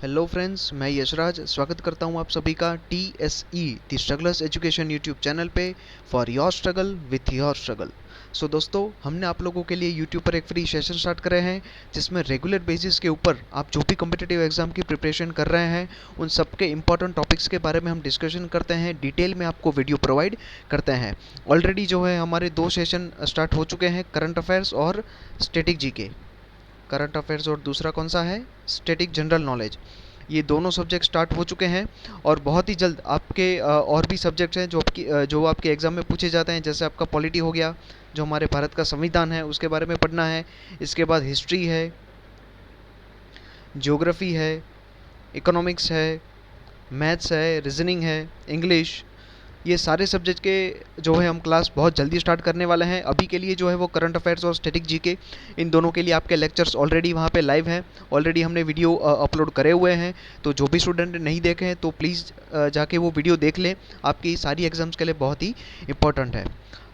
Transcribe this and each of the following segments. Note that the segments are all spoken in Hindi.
हेलो फ्रेंड्स, मैं यशराज स्वागत करता हूं आप सभी का TSE the strugglers education YouTube channel पे for your struggle with your struggle. So दोस्तों, हमने आप लोगों के लिए यूट्यूब पर एक फ्री सेशन स्टार्ट करे हैं जिसमें रेगुलर बेसिस के ऊपर आप जो भी कॉम्पिटिटिव एग्जाम की प्रिपरेशन कर रहे हैं उन सब के इंपॉर्टेंट टॉपिक्स के बारे में हम डिस्कशन करते हैं, डिटेल में आपको वीडियो प्रोवाइड करते हैं। ऑलरेडी जो है हमारे 2 सेशन स्टार्ट हो चुके हैं, करंट अफेयर्स और स्टैटिक जीके। करंट अफेयर्स और दूसरा कौन सा है, स्टैटिक जनरल नॉलेज। ये दोनों सब्जेक्ट स्टार्ट हो चुके हैं और बहुत ही जल्द आपके और भी सब्जेक्ट्स हैं जो आपके एग्ज़ाम में पूछे जाते हैं। जैसे आपका पॉलिटी हो गया, जो हमारे भारत का संविधान है उसके बारे में पढ़ना है। इसके बाद हिस्ट्री है, ज्योग्राफी है, इकोनॉमिक्स है, मैथ्स है, रीजनिंग है, इंग्लिश। ये सारे सब्जेक्ट के जो है हम क्लास बहुत जल्दी स्टार्ट करने वाले हैं। अभी के लिए जो है वो करंट अफेयर्स और स्टैटिक जीके, इन दोनों के लिए आपके लेक्चर्स ऑलरेडी वहाँ पे लाइव हैं। ऑलरेडी हमने वीडियो अपलोड करे हुए हैं, तो जो भी स्टूडेंट नहीं देखे हैं तो प्लीज़ जाके वो वीडियो देख लें। आपकी सारी एग्ज़ाम्स के लिए बहुत ही इंपॉर्टेंट है।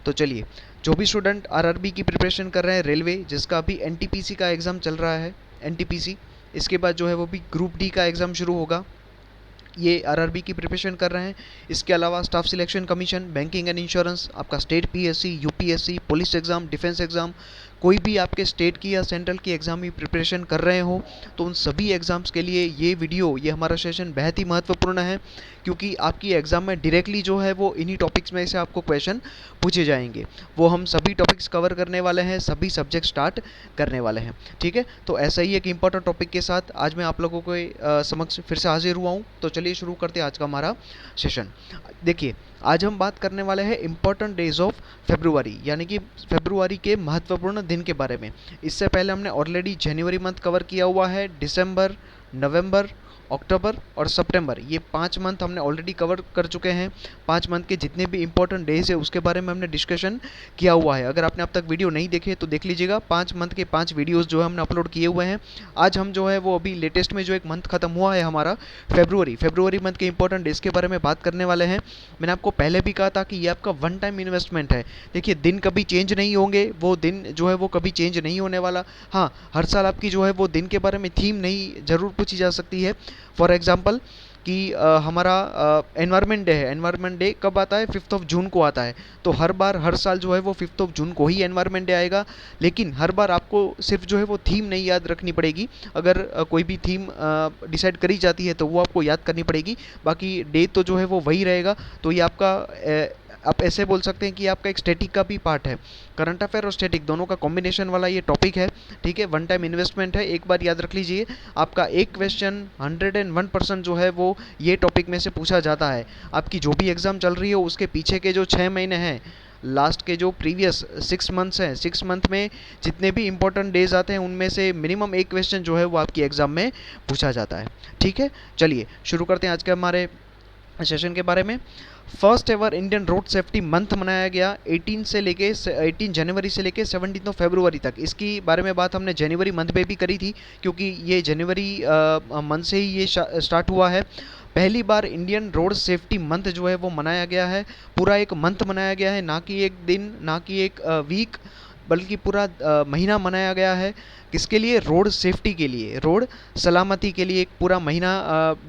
तो चलिए, जो भी स्टूडेंट आरआरबी की प्रिपरेशन कर रहे हैं, रेलवे जिसका अभी एनटीपीसी का एग्ज़ाम चल रहा है, एनटीपीसी, इसके बाद जो है वो भी ग्रुप डी का एग्ज़ाम शुरू होगा, ये आरआरबी की प्रिपरेशन कर रहे हैं। इसके अलावा staff selection commission, banking and insurance, आपका state PSC, UPSC, police exam, defence exam, कोई भी आपके स्टेट की या सेंट्रल की एग्ज़ाम की प्रिपरेशन कर रहे हो तो उन सभी एग्ज़ाम्स के लिए ये वीडियो, ये हमारा सेशन बेहद ही महत्वपूर्ण है, क्योंकि आपकी एग्ज़ाम में डायरेक्टली जो है वो इन्हीं टॉपिक्स में से आपको क्वेश्चन पूछे जाएंगे। वो हम सभी टॉपिक्स कवर करने वाले हैं, सभी सब्जेक्ट स्टार्ट करने वाले हैं। ठीक है, तो ऐसा ही एक इंपॉर्टेंट टॉपिक के साथ आज मैं आप लोगों के समक्ष फिर से हाजिर हुआ हूँ। तो चलिए शुरू करते हैं आज का हमारा सेशन। देखिए, आज हम बात करने वाले हैं इंपॉर्टेंट डेज ऑफ फेब्रुआरी, यानी कि फेब्रुआरी के महत्वपूर्ण दिन के बारे में। इससे पहले हमने ऑलरेडी जनवरी मंथ कवर किया हुआ है, दिसंबर, नवंबर, अक्टूबर और सितंबर, ये 5 मंथ हमने ऑलरेडी कवर कर चुके हैं। 5 मंथ के जितने भी इंपॉर्टेंट डेज है उसके बारे में हमने डिस्कशन किया हुआ है। अगर आपने अब तक वीडियो नहीं देखे तो देख लीजिएगा, 5 मंथ के 5 वीडियोस जो है हमने अपलोड किए हुए हैं। आज हम जो है वो अभी लेटेस्ट में जो एक मंथ खत्म हुआ है हमारा फेब्रुआरी मंथ के इंपॉर्टेंट डेज के बारे में बात करने वाले हैं। मैंने आपको पहले भी कहा था कि ये आपका वन टाइम इन्वेस्टमेंट है। देखिए, दिन कभी चेंज नहीं होंगे, वो दिन जो है वो कभी चेंज नहीं होने वाला। हाँ, हर साल आपकी जो है वो दिन के बारे में थीम नहीं ज़रूर पूछी जा सकती है। फॉर एग्जांपल कि हमारा एनवायरनमेंट डे है, एनवायरनमेंट डे कब आता है, 5 जून को आता है। तो हर साल जो है वो 5 जून को ही एनवायरनमेंट डे आएगा। लेकिन हर बार आपको सिर्फ जो है वो थीम नहीं याद रखनी पड़ेगी। अगर कोई भी थीम डिसाइड करी जाती है तो वो आपको याद करनी पड़ेगी, बाकी डे तो जो है वो वही रहेगा। तो ये आपका आप ऐसे बोल सकते हैं कि आपका एक स्टैटिक का भी पार्ट है। करंट अफेयर और स्टैटिक दोनों का कॉम्बिनेशन वाला ये टॉपिक है। ठीक है, वन टाइम इन्वेस्टमेंट है, एक बार याद रख लीजिए। आपका एक क्वेश्चन 101% जो है वो ये टॉपिक में से पूछा जाता है। आपकी जो भी एग्ज़ाम चल रही हो उसके पीछे के जो 6 महीने हैं, लास्ट के जो प्रीवियस 6 मंथ्स हैं, 6 मंथ में जितने भी इंपॉर्टेंट डेज आते हैं उनमें से मिनिमम एक क्वेश्चन जो है वो आपकी एग्ज़ाम में पूछा जाता है। ठीक है, चलिए शुरू करते हैं आज के हमारे सेशन के बारे में। First ever Indian road safety month मनाया गया 18 जनवरी से लेके 17 फरवरी तक। इसकी बारे में बात हमने जनवरी मंथ में भी करी थी, क्योंकि ये जनवरी मंथ से ही ये स्टार्ट हुआ है। पहली बार इंडियन रोड सेफ्टी मंथ जो है वो मनाया गया है, पूरा एक मंथ मनाया गया है, ना कि एक दिन, ना कि एक वीक, बल्कि पूरा महीना मनाया गया है। किसके लिए? रोड सेफ्टी के लिए, रोड सलामती के लिए एक पूरा महीना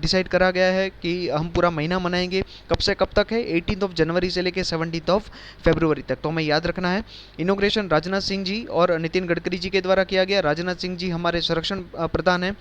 डिसाइड करा गया है कि हम पूरा महीना मनाएंगे। कब से कब तक है? 18 जनवरी से लेकर 17 फरवरी तक। तो हमें याद रखना है। इनॉग्रेशन राजनाथ सिंह जी और नितिन गडकरी जी के द्वारा किया गया। राजनाथ सिंह जी हमारे संरक्षण प्रधान हैं,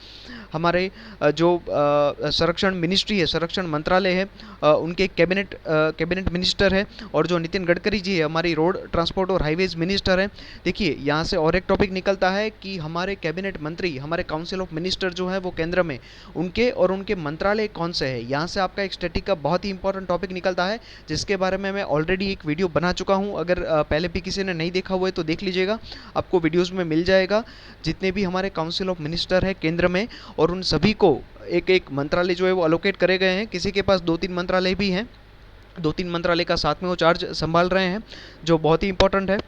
हमारे जो संरक्षण मिनिस्ट्री है, संरक्षण मंत्रालय है, उनके कैबिनेट मिनिस्टर है। और जो नितिन गडकरी जी है हमारी रोड ट्रांसपोर्ट और हाईवेज मिनिस्टर है। देखिए, यहाँ से और एक टॉपिक निकलता है कि हमारे कैबिनेट मंत्री, हमारे काउंसिल ऑफ मिनिस्टर जो है वो केंद्र में, उनके और उनके मंत्रालय कौन से है। यहाँ से आपका एक स्टैटिक का बहुत ही इंपॉर्टेंट टॉपिक निकलता है, जिसके बारे में मैं ऑलरेडी एक वीडियो बना चुका हूँ। अगर पहले भी किसी ने नहीं देखा हुआ है तो देख लीजिएगा, आपको वीडियोज़ में मिल जाएगा। जितने भी हमारे काउंसिल ऑफ मिनिस्टर है केंद्र में, और उन सभी को एक एक मंत्रालय जो है वो अलोकेट करे गए हैं। किसी के पास 2-3 मंत्रालय भी हैं, 2-3 मंत्रालय का साथ में वो चार्ज संभाल रहे हैं, जो बहुत ही इंपॉर्टेंट है।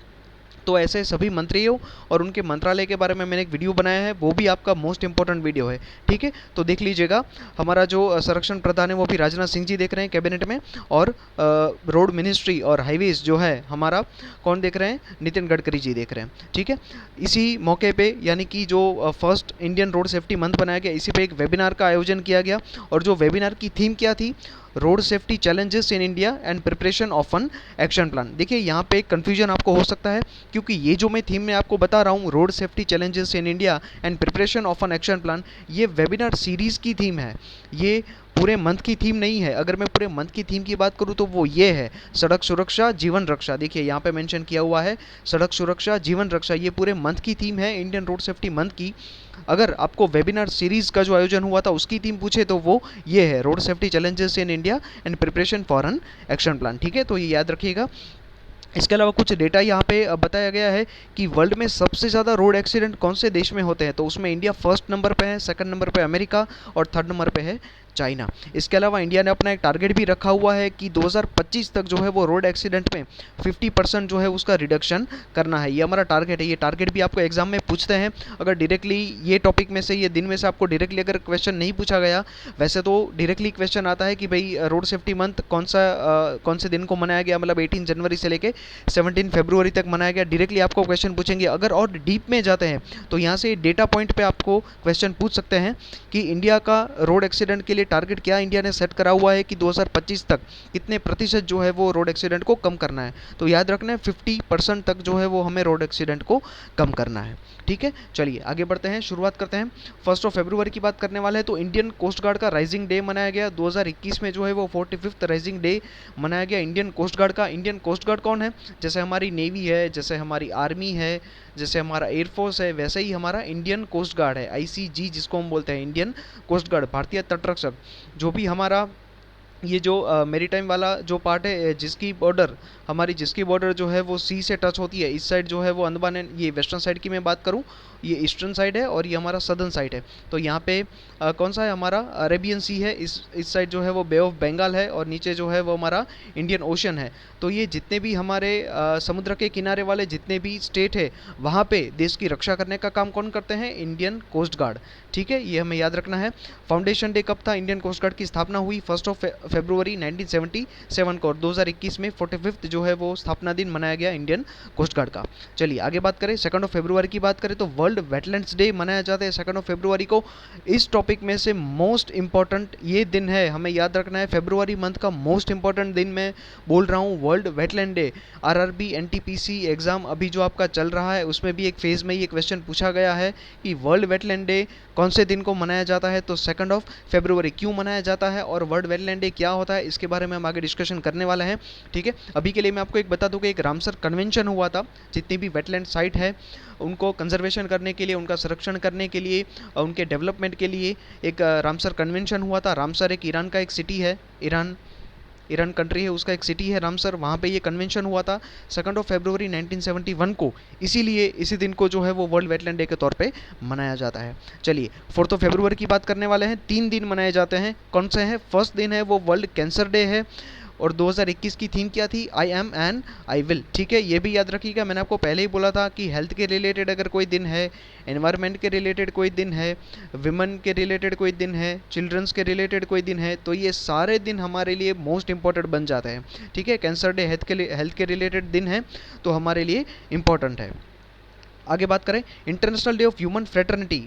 तो ऐसे सभी मंत्रियों और उनके मंत्रालय के बारे में मैंने एक वीडियो बनाया है, वो भी आपका मोस्ट इंपॉर्टेंट वीडियो है, ठीक है। तो देख लीजिएगा। हमारा जो संरक्षण प्रधान है वो भी राजनाथ सिंह जी देख रहे हैं कैबिनेट में, और रोड मिनिस्ट्री और हाईवेज जो है हमारा कौन देख रहे हैं, नितिन गडकरी जी देख रहे हैं, ठीक है। इसी मौके पे यानी कि जो first Indian road safety month बनाया गया, इसी पे एक वेबिनार का आयोजन किया गया, और जो वेबिनार की थीम क्या थी, road safety challenges in India and preparation of an action plan. देखिए यहाँ पे एक कन्फ्यूजन आपको हो सकता है, क्योंकि ये जो मैं थीम में आपको बता रहा हूँ, road safety challenges in India and preparation of an action plan, ये वेबिनार सीरीज़ की थीम है, ये पूरे मंथ की थीम नहीं है। अगर मैं पूरे मंथ की थीम की बात करूँ तो वो ये है, सड़क सुरक्षा जीवन रक्षा। देखिए यहाँ पे मेंशन किया हुआ है, सड़क सुरक्षा जीवन रक्षा, ये पूरे मंथ की थीम है इंडियन रोड सेफ्टी मंथ की। अगर आपको वेबिनार सीरीज़ का जो आयोजन हुआ था उसकी थीम पूछे तो वो ये है, road safety challenges in India and preparation for an action plan, ठीक है। तो ये याद रखिएगा। इसके अलावा कुछ डेटा यहाँ पे बताया गया है कि वर्ल्ड में सबसे ज़्यादा रोड एक्सीडेंट कौन से देश में होते हैं, तो उसमें इंडिया फर्स्ट नंबर पे है, सेकंड नंबर पे अमेरिका, और थर्ड नंबर पे है चाइना। इसके अलावा इंडिया ने अपना एक टारगेट भी रखा हुआ है कि 2025 तक जो है वो रोड एक्सीडेंट में 50% जो है उसका रिडक्शन करना है, ये हमारा टारगेट है। ये टारगेट भी आपको एग्जाम में पूछते हैं, अगर डायरेक्टली ये टॉपिक में से, ये दिन में से आपको डायरेक्टली अगर क्वेश्चन नहीं पूछा गया, वैसे तो डायरेक्टली क्वेश्चन आता है कि भाई रोड सेफ्टी मंथ कौन से दिन को मनाया गया, मतलब 18 जनवरी से लेके 17 फरवरी तक मनाया गया, डायरेक्टली आपको क्वेश्चन पूछेंगे। अगर और डीप में जाते हैं तो यहाँ से डेटा पॉइंट पे आपको क्वेश्चन पूछ सकते हैं कि इंडिया का रोड एक्सीडेंट के लिए टारगेट क्या इंडिया ने सेट करा हुआ है कि 2025 तक कितने प्रतिशत जो है वो रोड एक्सीडेंट को कम करना है। तो याद रखना है 50% तक जो है वो हमें रोड एक्सीडेंट को कम करना है, ठीक है। चलिए आगे बढ़ते हैं, शुरुआत करते हैं। 1 फरवरी की बात करने वाले हैं, तो इंडियन कोस्ट गार्ड का राइजिंग डे मनाया गया 2021 में, जो है वो 45th राइजिंग डे मनाया गया इंडियन कोस्ट गार्ड का। इंडियन कोस्ट गार्ड कौन है, जैसे हमारी नेवी है, जैसे हमारी आर्मी है, जैसे हमारा एयरफोर्स है, वैसे ही हमारा इंडियन कोस्ट गार्ड है, आईसीजी जिसको हम बोलते हैं, इंडियन कोस्ट गार्ड, भारतीय तटरक्षक। जो भी हमारा ये जो मेरीटाइम वाला जो पार्ट है, जिसकी बॉर्डर जो है वो सी से टच होती है, इस साइड जो है वो अंडमान एंड, ये वेस्टर्न साइड की मैं बात करूँ, ये ईस्टर्न साइड है और ये हमारा सदर्न साइड है। तो यहाँ पे कौन सा है, हमारा अरेबियन सी है, इस साइड जो है वो बे ऑफ बंगाल है, और नीचे जो है वो हमारा इंडियन ओशन है। तो ये जितने भी हमारे समुद्र के किनारे वाले जितने भी स्टेट है, वहाँ पे देश की रक्षा करने का काम कौन करते हैं, इंडियन कोस्ट गार्ड, ठीक है, ये हमें याद रखना है। फाउंडेशन डे कब था, इंडियन कोस्ट गार्ड की स्थापना हुई 1 फरवरी 1977 को, और 2021 में 45th जो है वो स्थापना दिन मनाया गया इंडियन कोस्ट गार्ड का। चलिए आगे बात करें, 2 फरवरी की बात करें तो वर्ल्ड वेटलैंड्स डे मनाया जाता है 2 फरवरी को। इस टॉपिक में से मोस्ट इंपॉर्टेंट ये दिन है, हमें याद रखना है, फरवरी मंथ का मोस्ट इंपॉर्टेंट दिन मैं बोल रहा हूँ, world wetland day. RRB NTPC exam अभी जो आपका चल रहा है उसमें भी एक फेज में ये क्वेश्चन पूछा गया है कि वर्ल्ड वेटलैंड डे कौन से दिन को मनाया जाता है, तो 2 फरवरी क्यों मनाया जाता है, और वर्ल्ड वेटलैंड डे क्या होता है, इसके बारे में हम आगे डिस्कशन करने वाले हैं, ठीक है। अभी के लिए मैं आपको एक बता दूं कि एक रामसर कन्वेंशन हुआ था, जितनी भी वेटलैंड साइट है उनको कंजर्वेशन करने के लिए, उनका संरक्षण करने के लिए, उनके डेवलपमेंट के लिए एक रामसर कन्वेंशन हुआ था। रामसर एक ईरान का एक सिटी है, ईरान कंट्री है, उसका एक सिटी है रामसर, वहाँ पे ये कन्वेंशन हुआ था 2 फरवरी 1971 को। इसीलिए इसी दिन को जो है वो वर्ल्ड वेटलैंड डे के तौर पे मनाया जाता है। चलिए 4 फरवरी की बात करने वाले हैं, 3 दिन मनाए जाते हैं, कौन से हैं, फर्स्ट दिन है वो वर्ल्ड कैंसर डे है, और 2021 की थीम क्या थी, I am and I will, ठीक है, ये भी याद रखिएगा। मैंने आपको पहले ही बोला था कि हेल्थ के रिलेटेड अगर कोई दिन है, एनवायरनमेंट के रिलेटेड कोई दिन है, विमेन के रिलेटेड कोई दिन है, चिल्ड्रंस के रिलेटेड कोई दिन है, तो ये सारे दिन हमारे लिए मोस्ट इंपॉर्टेंट बन जाते हैं, ठीक है। कैंसर डे हेल्थ के रिलेटेड दिन है तो हमारे लिए इंपॉर्टेंट है। आगे बात करें, international day of human fraternity,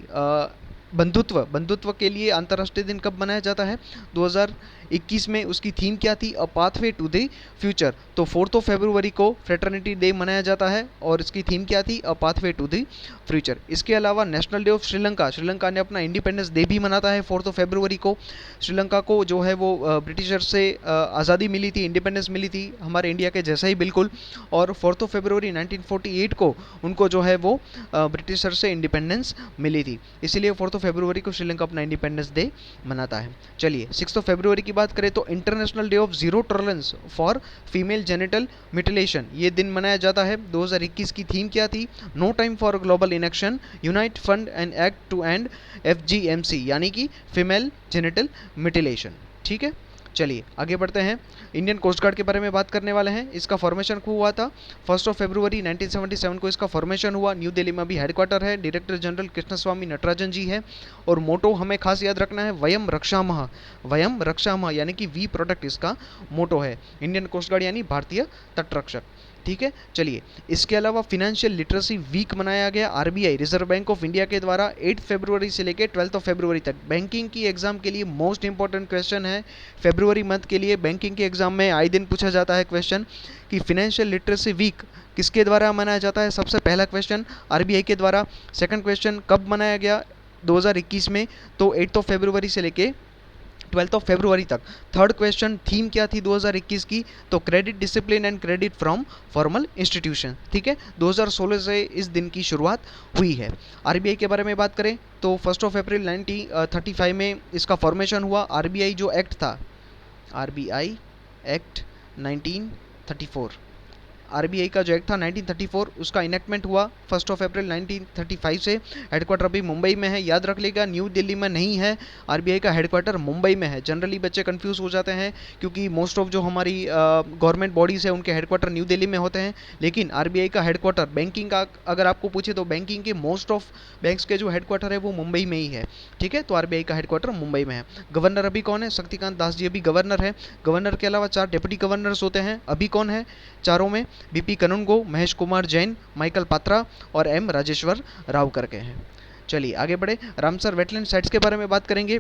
बंधुत्व के लिए अंतर्राष्ट्रीय दिन कब मनाया जाता है, 2021 में। उसकी थीम क्या थी, a pathway to the future. तो 4 फरवरी को फ्रेटर्निटी डे मनाया जाता है और इसकी थीम क्या थी, a pathway to the future. इसके अलावा नेशनल डे ऑफ श्रीलंका ने अपना इंडिपेंडेंस डे भी मनाता है 4 फरवरी को। श्रीलंका को जो है वो ब्रिटिशर से आज़ादी मिली थी, इंडिपेंडेंस मिली थी, हमारे इंडिया के जैसा ही बिल्कुल, और 4 फरवरी 1948 को उनको जो है वो ब्रिटिशर से इंडिपेंडेंस मिली थी, इसीलिए 4 फरवरी को श्रीलंका अपना इंडिपेंडेंस डे मनाता है। चलिए 6 फरवरी की बात करें तो international day of zero tolerance for female genital mutilation, ये दिन मनाया जाता है। 2021 की थीम क्या थी, no time for global inaction, unite fund and act to end FGMC, यानी कि फीमेल जेनिटल म्यूटिलेशन, ठीक है। चलिए आगे बढ़ते हैं। इंडियन कोस्ट गार्ड के बारे में बात करने वाले हैं। इसका फॉर्मेशन कब हुआ था? 1 फरवरी 1977 को इसका फॉर्मेशन हुआ। न्यू दिल्ली में भी हेडक्वार्टर है। डायरेक्टर जनरल कृष्णस्वामी नटराजन जी है। और मोटो हमें खास याद रखना है, वयम रक्षामः। वयम रक्षामः यानी कि वी प्रोटेक्ट इसका मोटो है। इंडियन कोस्ट गार्ड यानी भारतीय तटरक्षक। ठीक है, चलिए इसके अलावा फिनेंशियल लिटरेसी वीक मनाया गया RBI reserve bank of India के द्वारा 8 फरवरी से लेकर 12 फरवरी तक। बैंकिंग की एग्जाम के लिए मोस्ट इंपॉर्टेंट क्वेश्चन है फरवरी मंथ के लिए। बैंकिंग के एग्जाम में आए दिन पूछा जाता है क्वेश्चन कि फिनेंशियल लिटरेसी वीक किसके द्वारा मनाया जाता है। सबसे पहला क्वेश्चन आरबीआई के द्वारा। सेकंड क्वेश्चन कब मनाया गया? 2021 में, तो 8 फरवरी से लेके 12 फरवरी तक। थर्ड क्वेश्चन थीम क्या थी 2021 की? तो credit discipline and credit from formal institution. ठीक है, 2016 से इस दिन की शुरुआत हुई है। आरबीआई के बारे में बात करें तो 1 अप्रैल 1935 में इसका फॉर्मेशन हुआ। आरबीआई जो एक्ट था, आरबीआई एक्ट 1934, आरबीआई का जो एक्ट था 1934, उसका इनेक्टमेंट हुआ 1 अप्रैल 1935 से। हेडक्वार्टर अभी मुंबई में है, याद रख लेगा, न्यू दिल्ली में नहीं है। आरबीआई का हेडक्वार्टर मुंबई में है। जनरली बच्चे कंफ्यूज हो जाते हैं क्योंकि मोस्ट ऑफ जो हमारी गवर्नमेंट बॉडीज़ है उनके हेडक्वार्टर न्यू दिल्ली में होते हैं, लेकिन आरबीआई का हेडक्वार्टर बैंकिंग का अगर आपको पूछे तो बैंकिंग के मोस्ट ऑफ बैंक्स के जो हेडक्वार्टर है वो मुंबई में ही है। ठीक है, तो आरबीआई का हेडक्वार्टर मुंबई में है। गवर्नर अभी कौन है? शक्तिकांत दास जी अभी गवर्नर है। गवर्नर के अलावा 4 डिप्टी गवर्नर्स होते हैं। अभी कौन है चारों में? बीपी कनुंगो, महेश कुमार जैन, माइकल पात्रा और एम राजेश्वर राव करके हैं। चलिए आगे बढ़े। रामसर वेटलैंड साइट्स के बारे में बात करेंगे।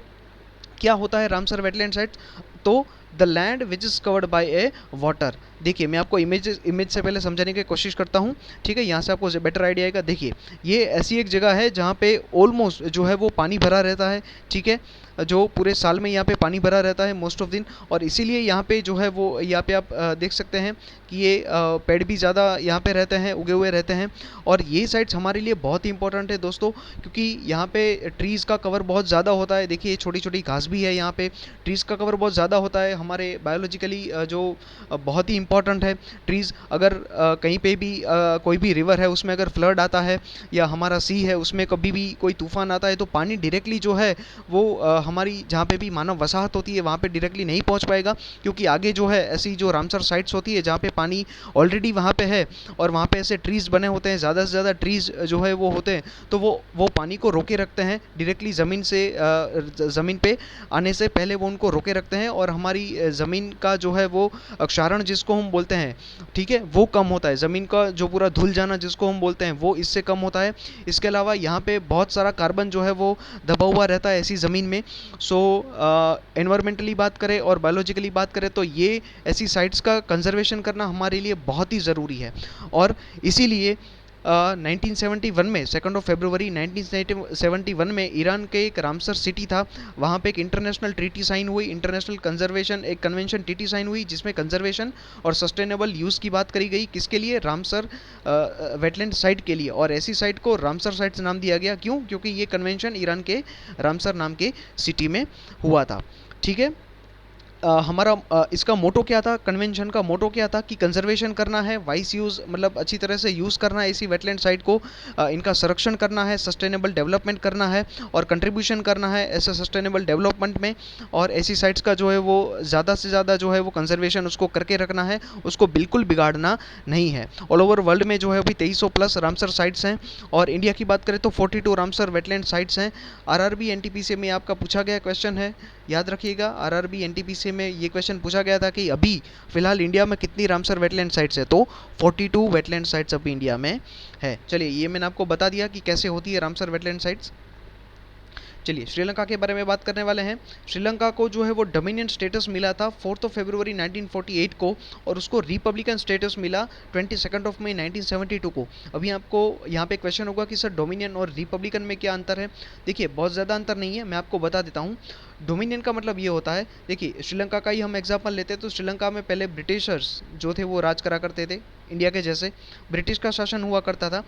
क्या होता है रामसर वेटलैंड साइट्स? तो the land which is covered by A water. देखिए मैं आपको इमेज से पहले समझाने की कोशिश करता हूँ, ठीक है, यहाँ से आपको बेटर आइडिया आएगा। देखिए ये ऐसी एक जगह है जहाँ पे ऑलमोस्ट जो है वो पानी भरा रहता है। ठीक है, जो पूरे साल में यहाँ पे पानी भरा रहता है मोस्ट ऑफ दिन, और इसीलिए यहाँ पे जो है वो यहाँ पे आप देख सकते हैं कि ये पेड़ भी ज़्यादा यहाँ पे रहते हैं, उगे हुए रहते हैं। और ये साइट्स हमारे लिए बहुत ही इंपॉर्टेंट है दोस्तों, क्योंकि यहाँ पे ट्रीज़ का कवर बहुत ज़्यादा होता है। देखिए छोटी छोटी घास भी है यहाँ पे, ट्रीज़ का कवर बहुत ज़्यादा होता है। हमारे बायोलॉजिकली जो बहुत ही इंपॉर्टेंट है ट्रीज़। अगर कहीं पे भी कोई भी रिवर है उसमें अगर फ्लड आता है या हमारा सी है उसमें कभी भी कोई तूफान आता है तो पानी डायरेक्टली जो है वो हमारी जहाँ पे भी मानव वसाहत होती है वहाँ पे डायरेक्टली नहीं पहुँच पाएगा, क्योंकि आगे जो है ऐसी जो रामसर साइट्स होती है जहाँ पे पानी ऑलरेडी वहाँ पे है और वहाँ पे ऐसे ट्रीज़ बने होते हैं, ज़्यादा से ज़्यादा ट्रीज़ जो है वो होते हैं, तो वो पानी को रोके रखते हैं डायरेक्टली ज़मीन से ज़मीन पे आने से पहले वो उनको रोके रखते हैं। और हमारी ज़मीन का जो है वो क्षारण जिसको हम बोलते हैं, ठीक है, वो कम होता है। ज़मीन का जो पूरा धुल जाना जिसको हम बोलते हैं वो इससे कम होता है। इसके अलावा यहाँ पे बहुत सारा कार्बन जो है वो दबा हुआ रहता है ऐसी ज़मीन में। सो एनवायरमेंटली बात करें और बायोलॉजिकली बात करें तो ये ऐसी साइट्स का कंजर्वेशन करना हमारे लिए बहुत ही ज़रूरी है। और इसीलिए 1971 में 2 फरवरी 1971 में ईरान के एक रामसर सिटी था, वहाँ पे एक इंटरनेशनल ट्रीटी साइन हुई, इंटरनेशनल कंजर्वेशन एक कन्वेंशन ट्रीटी साइन हुई जिसमें कंजर्वेशन और सस्टेनेबल यूज़ की बात करी गई। किसके लिए? रामसर वेटलैंड साइट के लिए। और ऐसी साइट को रामसर साइट्स नाम दिया गया। क्यों? क्योंकि ये कन्वेंशन ईरान के रामसर नाम के सिटी में हुआ था। ठीक है, हमारा इसका मोटो क्या था? कन्वेंशन का मोटो क्या था? कि कंजर्वेशन करना है, वाइस यूज़ मतलब अच्छी तरह से यूज़ करना है इसी वेटलैंड साइट को, इनका संरक्षण करना है, सस्टेनेबल डेवलपमेंट करना है और कंट्रीब्यूशन करना है ऐसे सस्टेनेबल डेवलपमेंट में। और ऐसी साइट्स का जो है वो ज़्यादा से ज़्यादा जो है वो कंजर्वेशन उसको करके रखना है, उसको बिल्कुल बिगाड़ना नहीं है। ऑल ओवर वर्ल्ड में जो है अभी 2300 प्लस रामसर साइट्स हैं और इंडिया की बात करें तो 42 रामसर वेटलैंड साइट्स हैं। आरआरबी एनटीपीसी में आपका पूछा गया क्वेश्चन है, याद रखिएगा, आरआरबी एनटीपीसी में ये क्वेश्चन पूछा गया था कि अभी फिलहाल इंडिया में कितनी रामसर वेटलैंड साइट्स है, तो 42 वेटलैंड साइट्स अभी इंडिया में है। चलिए ये मैंने आपको बता दिया कि कैसे होती है रामसर वेटलैंड साइट्स। चलिए श्रीलंका के बारे में बात करने वाले हैं। श्रीलंका को जो है वो डोमिनियन स्टेटस मिला था 4 फरवरी 1948 को और उसको रिपब्लिकन स्टेटस मिला 22 मई 1972 को। अभी आपको यहाँ पे क्वेश्चन होगा कि सर डोमिनियन और रिपब्लिकन में क्या अंतर है? देखिए बहुत ज़्यादा अंतर नहीं है, मैं आपको बता देता हूँ। डोमिनियन का मतलब ये होता है, देखिए श्रीलंका का ही हम एग्जांपल लेते हैं तो श्रीलंका में पहले ब्रिटिशर्स जो थे वो राज करा करते थे, इंडिया के जैसे ब्रिटिश का शासन हुआ करता था।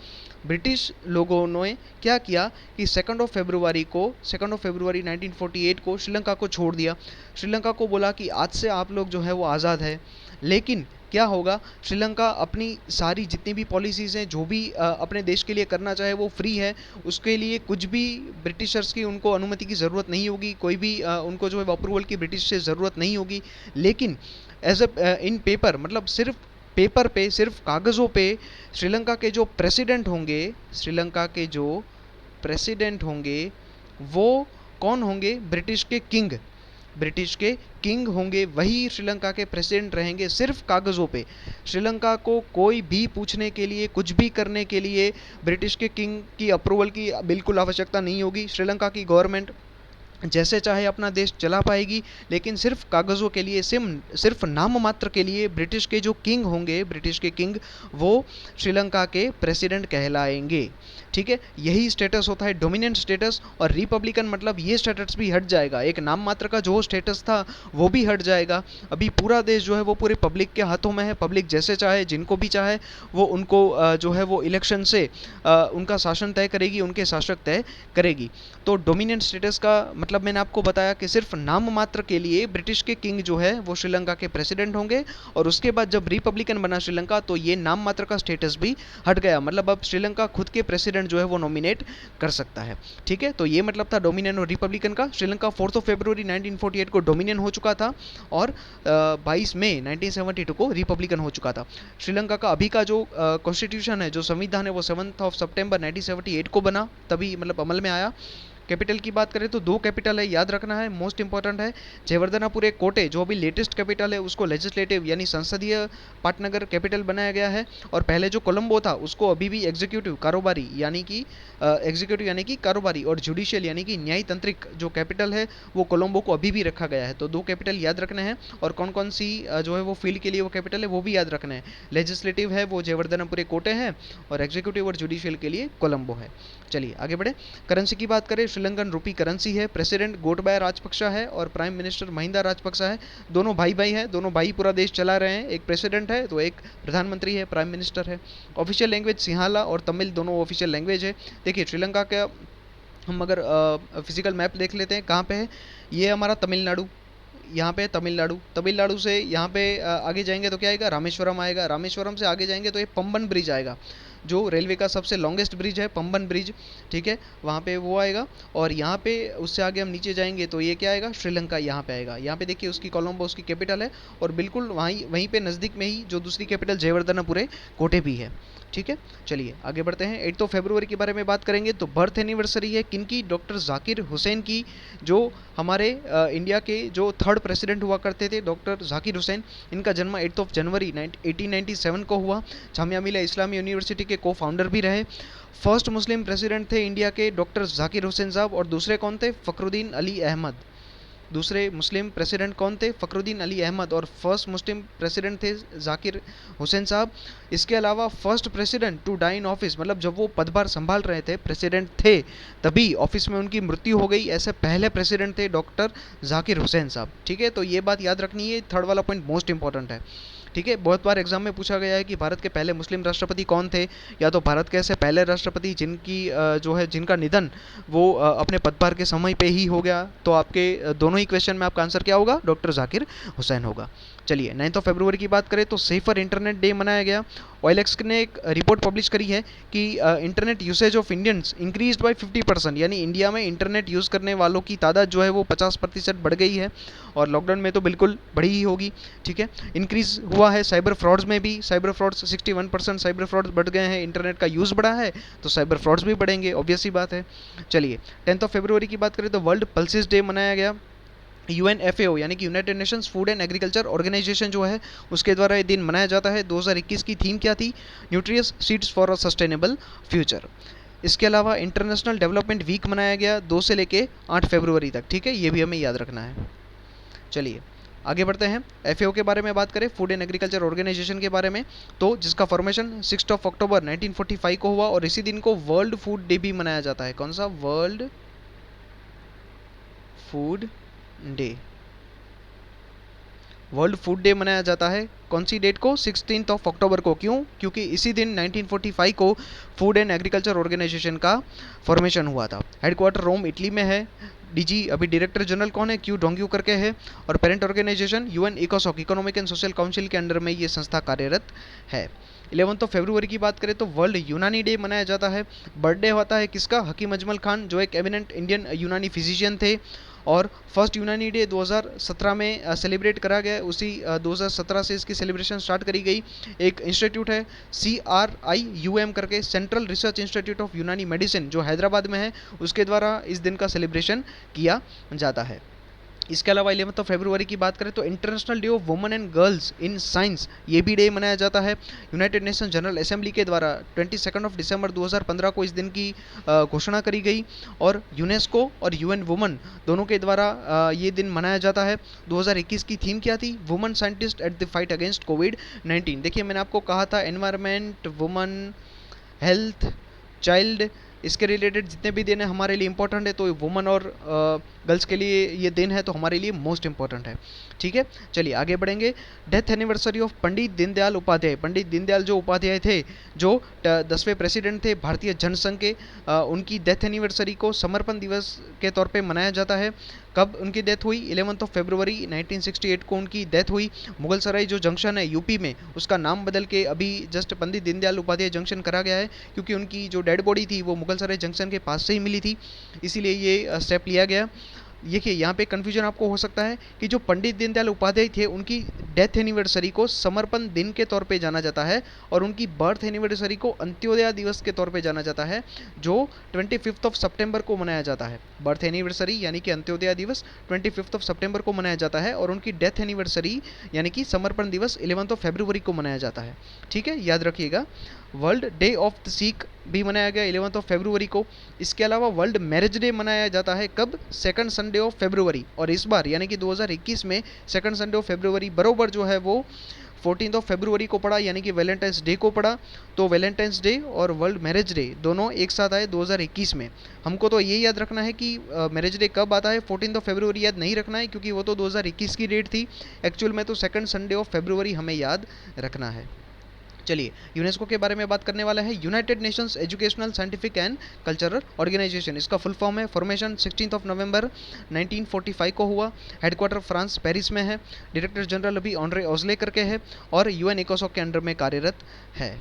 ब्रिटिश लोगों ने क्या किया कि 2 फरवरी 1948 को श्रीलंका को छोड़ दिया। श्रीलंका को बोला कि आज से आप लोग जो है वो आज़ाद है, लेकिन क्या होगा, श्रीलंका अपनी सारी जितनी भी पॉलिसीज़ हैं, जो भी अपने देश के लिए करना चाहे वो फ्री है। उसके लिए कुछ भी ब्रिटिशर्स की उनको अनुमति की ज़रूरत नहीं होगी, कोई भी उनको जो है अप्रूवल की ब्रिटिश से ज़रूरत नहीं होगी। लेकिन एज अ इन पेपर, मतलब सिर्फ पेपर पे, सिर्फ कागज़ों पे श्रीलंका के जो प्रेसिडेंट होंगे, श्रीलंका के जो प्रेसिडेंट होंगे वो कौन होंगे, ब्रिटिश के किंग, ब्रिटिश के किंग होंगे, वही श्रीलंका के प्रेसिडेंट रहेंगे, सिर्फ कागज़ों पे। श्रीलंका को कोई भी पूछने के लिए, कुछ भी करने के लिए ब्रिटिश के किंग की अप्रूवल की बिल्कुल आवश्यकता नहीं होगी। श्रीलंका की गवर्नमेंट जैसे चाहे अपना देश चला पाएगी, लेकिन सिर्फ कागज़ों के लिए, सिर्फ नाम मात्र के लिए ब्रिटिश के जो किंग होंगे, ब्रिटिश के किंग, वो श्रीलंका के प्रेसिडेंट कहलाएंगे। ठीक है, यही स्टेटस होता है डोमिनेंट स्टेटस। और रिपब्लिकन मतलब ये स्टेटस भी हट जाएगा, एक नाम मात्र का जो स्टेटस था वो भी हट जाएगा। अभी पूरा देश जो है वो पूरे पब्लिक के हाथों में है, पब्लिक जैसे चाहे, जिनको भी चाहे वो उनको जो है वो इलेक्शन से उनका शासन तय करेगी, उनके शासक तय करेगी। तो डोमिनेंट स्टेटस का मतलब मैंने आपको बताया कि सिर्फ नाम मात्र के लिए ब्रिटिश के किंग जो है वो श्रीलंका के प्रेसिडेंट होंगे, और उसके बाद जब रिपब्लिकन बना श्रीलंका तो ये नाम मात्र का स्टेटस भी हट गया। मतलब अब श्रीलंका खुद के प्रेसिडेंट जो है वो नॉमिनेट कर सकता है। ठीक है, तो ये मतलब था डोमिनियन और रिपब्लिकन का। श्रीलंका 4 फरवरी 1948 को डोमिनियन हो चुका था और 22 मई 1972 को रिपब्लिकन हो चुका था। श्रीलंका का अभी का जो कॉन्स्टिट्यूशन है, जो संविधान है, वो 7 सितंबर 1978 को बना, तभी मतलब अमल में आया। कैपिटल की बात करें तो 2 कैपिटल है, याद रखना है, मोस्ट इंपॉर्टेंट है। जयवर्धनापुर कोटे जो अभी लेटेस्ट कैपिटल है उसको लेजिस्लेटिव यानी संसदीय पाटनगर कैपिटल बनाया गया है। और पहले जो कोलंबो था उसको अभी भी एग्जीक्यूटिव कारोबारी यानी कि कारोबारी, और जुडिशियल यानी कि न्यायतंत्रिक जो कैपिटल है वो कोलंबो को अभी भी रखा गया है। तो 2 कैपिटल याद रखने हैं, और कौन कौन सी जो है वो फील्ड के लिए वो कैपिटल है वो भी याद रखना है। लेजिस्लेटिव है वो जयवर्धनापुर कोटे है, और एग्जीक्यूटिव और जुडिशियल के लिए कोलंबो है। चलिए आगे बढ़े। करेंसी की बात करें, श्रीलंकन रुपी करेंसी है। प्रेसिडेंट गोटबाया राजपक्षा है और प्राइम मिनिस्टर महिंदा राजपक्षा है। दोनों भाई भाई हैं, दोनों भाई पूरा देश चला रहे हैं। एक प्रेसिडेंट है तो एक प्रधानमंत्री है, प्राइम मिनिस्टर है। ऑफिशियल लैंग्वेज सिंहाला और तमिल दोनों ऑफिशियल लैंग्वेज है। देखिए श्रीलंका का हम अगर फिजिकल मैप देख लेते हैं, कहाँ पे है ये, हमारा तमिलनाडु, यहाँ पे तमिलनाडु, तमिलनाडु से यहाँ पे आगे जाएंगे तो क्या आएगा, रामेश्वरम आएगा। रामेश्वरम से आगे जाएंगे तो ये पंबन ब्रिज आएगा, जो रेलवे का सबसे लॉन्गेस्ट ब्रिज है, पंबन ब्रिज। ठीक है, वहाँ पे वो आएगा। और यहाँ पे उससे आगे हम नीचे जाएंगे तो ये क्या आएगा, श्रीलंका यहाँ पे आएगा। यहाँ पे देखिए उसकी कोलंबो उसकी कैपिटल है, और बिल्कुल वहीं पे नज़दीक में ही जो दूसरी कैपिटल जयवर्धनापुर कोटे भी है। ठीक है, चलिए आगे बढ़ते हैं। 8 फरवरी के बारे में बात करेंगे तो बर्थ एनिवर्सरी है किनकी, डॉक्टर जाकिर हुसैन की, जो हमारे इंडिया के जो 3rd प्रेसिडेंट हुआ करते थे, डॉक्टर जाकिर हुसैन। इनका जन्म 8 जनवरी 1897 को हुआ। जामिया मिलिया इस्लामी यूनिवर्सिटी के को फाउंडर भी रहे। फर्स्ट मुस्लिम प्रेसिडेंट थे इंडिया के डॉक्टर जाकिर हुसैन साहब, और दूसरे कौन थे, फ़खरुद्दीन अली अहमद। दूसरे मुस्लिम प्रेसिडेंट कौन थे, फ़खरुद्दीन अली अहमद, और फर्स्ट मुस्लिम प्रेसिडेंट थे जाकिर हुसैन साहब। इसके अलावा first president to die in office, मतलब जब वो पदभार संभाल रहे थे, प्रेसिडेंट थे, तभी ऑफिस में उनकी मृत्यु हो गई, ऐसे पहले प्रेसिडेंट थे डॉक्टर जाकिर हुसैन साहब। ठीक है, तो ये बात याद रखनी है, 3rd वाला पॉइंट मोस्ट इंपॉर्टेंट है। ठीक है, बहुत बार एग्जाम में पूछा गया है कि भारत के पहले मुस्लिम राष्ट्रपति कौन थे, या तो भारत के ऐसे पहले राष्ट्रपति जिनकी जो है जिनका निधन वो अपने पदभार के समय पे ही हो गया। तो आपके दोनों ही क्वेश्चन में आपका आंसर क्या होगा, डॉक्टर जाकिर हुसैन होगा। चलिए 9 फरवरी की बात करें तो सेफर इंटरनेट डे मनाया गया। OLX ने एक रिपोर्ट पब्लिश करी है कि internet usage of Indians increased by 50%, यानी इंडिया में इंटरनेट यूज़ करने वालों की तादाद जो है वो 50% बढ़ गई है, और लॉकडाउन में तो बिल्कुल बढ़ी ही होगी। ठीक है, इंक्रीज़ हुआ है साइबर फ्रॉड्स में भी, साइबर फ्रॉड्स 61% साइबर फ्रॉड्स बढ़ गए हैं। इंटरनेट का यूज़ बढ़ा है तो साइबर फ्रॉड्स भी बढ़ेंगे, ऑब्वियस ही बात है। चलिए 10 फरवरी की बात करें तो वर्ल्ड पल्सेस डे मनाया गया। UNFAO यानी कि United Nations Food and Agriculture Organization जो है उसके द्वारा ये दिन मनाया जाता है। 2021 की थीम क्या थी, nutritious seeds for a sustainable future. इसके अलावा इंटरनेशनल डेवलपमेंट वीक मनाया गया 2 से लेके 8 फरवरी तक। ठीक है, ये भी हमें याद रखना है। चलिए आगे बढ़ते हैं। FAO के बारे में बात करें, फूड एंड एग्रीकल्चर ऑर्गेनाइजेशन के बारे में, तो जिसका फॉर्मेशन 6 अक्टूबर 1945 को हुआ, और इसी दिन को वर्ल्ड फूड डे भी मनाया जाता है। कौन सा, world food day, world food day मनाया जाता है। कौन सी डेट को, 16 अक्टूबर को। क्यों, क्योंकि इसी दिन 1945 को फूड एंड एग्रीकल्चर ऑर्गेनाइजेशन का फॉर्मेशन हुआ था। हेडक्वार्टर रोम इटली में है। डीजी अभी डायरेक्टर जनरल कौन है, क्यू डोंग्यू करके है। और पेरेंट ऑर्गेनाइजेशन यूएन इकोसॉक, इकोनॉमिक एंड सोशल काउंसिल के अंडर में ये संस्था कार्यरत है। 11 फरवरी की बात करें तो वर्ल्ड यूनानी डे मनाया जाता है। बर्थडे होता है किसका, हकीम अजमल खान, जो एक एमिनेंट इंडियन यूनानी फिजिशियन थे। और फर्स्ट यूनानी डे 2017 में सेलिब्रेट करा गया। उसी 2017 से इसकी सेलिब्रेशन स्टार्ट करी गई। एक इंस्टीट्यूट है CRIUM करके, सेंट्रल रिसर्च इंस्टीट्यूट ऑफ यूनानी मेडिसिन, जो हैदराबाद में है, उसके द्वारा इस दिन का सेलिब्रेशन किया जाता है। इसके अलावा 11 फरवरी की बात करें तो international day of women and girls in science, ये भी डे मनाया जाता है। यूनाइटेड नेशन जनरल असेंबली के द्वारा 22 दिसंबर 2015 को इस दिन की घोषणा करी गई। और यूनेस्को और यूएन वुमेन दोनों के द्वारा ये दिन मनाया जाता है। 2021 की थीम क्या थी, women scientists at the fight against कोविड-19। देखिए मैंने आपको कहा था एनवायरनमेंट, वुमेन, हेल्थ, चाइल्ड, इसके रिलेटेड जितने भी दिन है हमारे लिए इंपॉर्टेंट है, तो वुमेन और गर्ल्स के लिए ये दिन है तो हमारे लिए मोस्ट इंपॉर्टेंट है। ठीक है, चलिए आगे बढ़ेंगे। Death anniversary of Pandit Deendayal Upadhyay. Pandit Deendayal जो उपाध्याय थे, जो 10वें प्रेसिडेंट थे भारतीय जनसंघ के, उनकी डेथ एनिवर्सरी को समर्पण दिवस के तौर पे मनाया जाता है। कब उनकी डेथ हुई, 11 फरवरी 1968 को उनकी डेथ हुई। मुगल सराय जो जंक्शन है यूपी में, उसका नाम बदल के अभी जस्ट पंडित दीनदयाल उपाध्याय जंक्शन करा गया है, क्योंकि उनकी जो डेड बॉडी थी वो मुगल सराय जंक्शन के पास से ही मिली थी, इसीलिए ये स्टेप लिया गया। देखिए यहाँ पे कन्फ्यूजन आपको हो सकता है कि जो पंडित दीनदयाल उपाध्याय थे उनकी डेथ एनिवर्सरी को समर्पण दिन के तौर पे जाना जाता है, और उनकी बर्थ एनिवर्सरी को अंत्योदय दिवस के तौर पे जाना जाता है, जो 25 सितंबर को मनाया जाता है। बर्थ एनिवर्सरी यानी कि अंत्योदय दिवस 25 सितंबर को मनाया जाता है, और उनकी डेथ एनिवर्सरी यानी कि समर्पण दिवस 11 फरवरी को मनाया जाता है। ठीक है, याद रखिएगा। World day of the Sikh भी मनाया गया 11 फरवरी को। इसके अलावा वर्ल्ड मैरिज डे मनाया जाता है कब, सेकंड संडे ऑफ फरवरी। और इस बार यानी कि 2021 में सेकंड संडे ऑफ फरवरी बरोबर जो है वो 14 फरवरी को पड़ा, यानी कि वैलेंटाइंस डे को पड़ा। तो वैलेंटाइंस डे और वर्ल्ड मैरिज डे दोनों एक साथ आए 2021 में। हमको तो ये याद रखना है कि मैरिज डे कब आता है, 14 फरवरी याद नहीं रखना है, क्योंकि वो तो 2021 की डेट थी। एक्चुअल में तो सेकंड संडे ऑफ फरवरी हमें याद रखना है। चलिए यूनेस्को के बारे में बात करने वाला है। United Nations Educational, Scientific and Cultural Organization, इसका फुल फॉर्म है। फॉर्मेशन 16 नवंबर 1945 को हुआ। हेडक्वार्टर फ्रांस पेरिस में है। डायरेक्टर जनरल अभी ऑनरे ओजले करके है, और यूएन इकोसॉक के अंडर में कार्यरत है।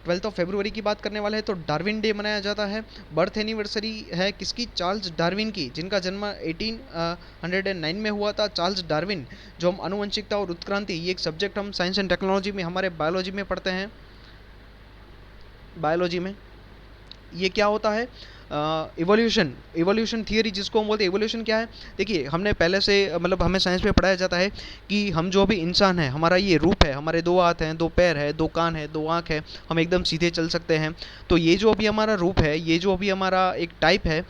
12 फरवरी की बात करने वाले हैं तो डार्विन डे मनाया जाता है। बर्थ एनिवर्सरी है किसकी, चार्ल्स डार्विन की, जिनका जन्म 1809 में हुआ था। चार्ल्स डार्विन, जो हम आनुवंशिकता और उत्क्रांति, ये एक सब्जेक्ट हम साइंस एंड टेक्नोलॉजी में, हमारे बायोलॉजी में पढ़ते हैं। बायोलॉजी में ये क्या होता है, इवोल्यूशन थियरी जिसको हम बोलते हैं। इवोल्यूशन क्या है, देखिए हमने पहले से मतलब हमें साइंस में पढ़ाया जाता है कि हम जो भी इंसान है, हमारा ये रूप है, हमारे 2 हाथ हैं, 2 पैर है, 2 कान है, 2 आँख है, हम एकदम सीधे चल सकते हैं। तो ये जो अभी हमारा रूप है, ये जो अभी हमारा एक टाइप है,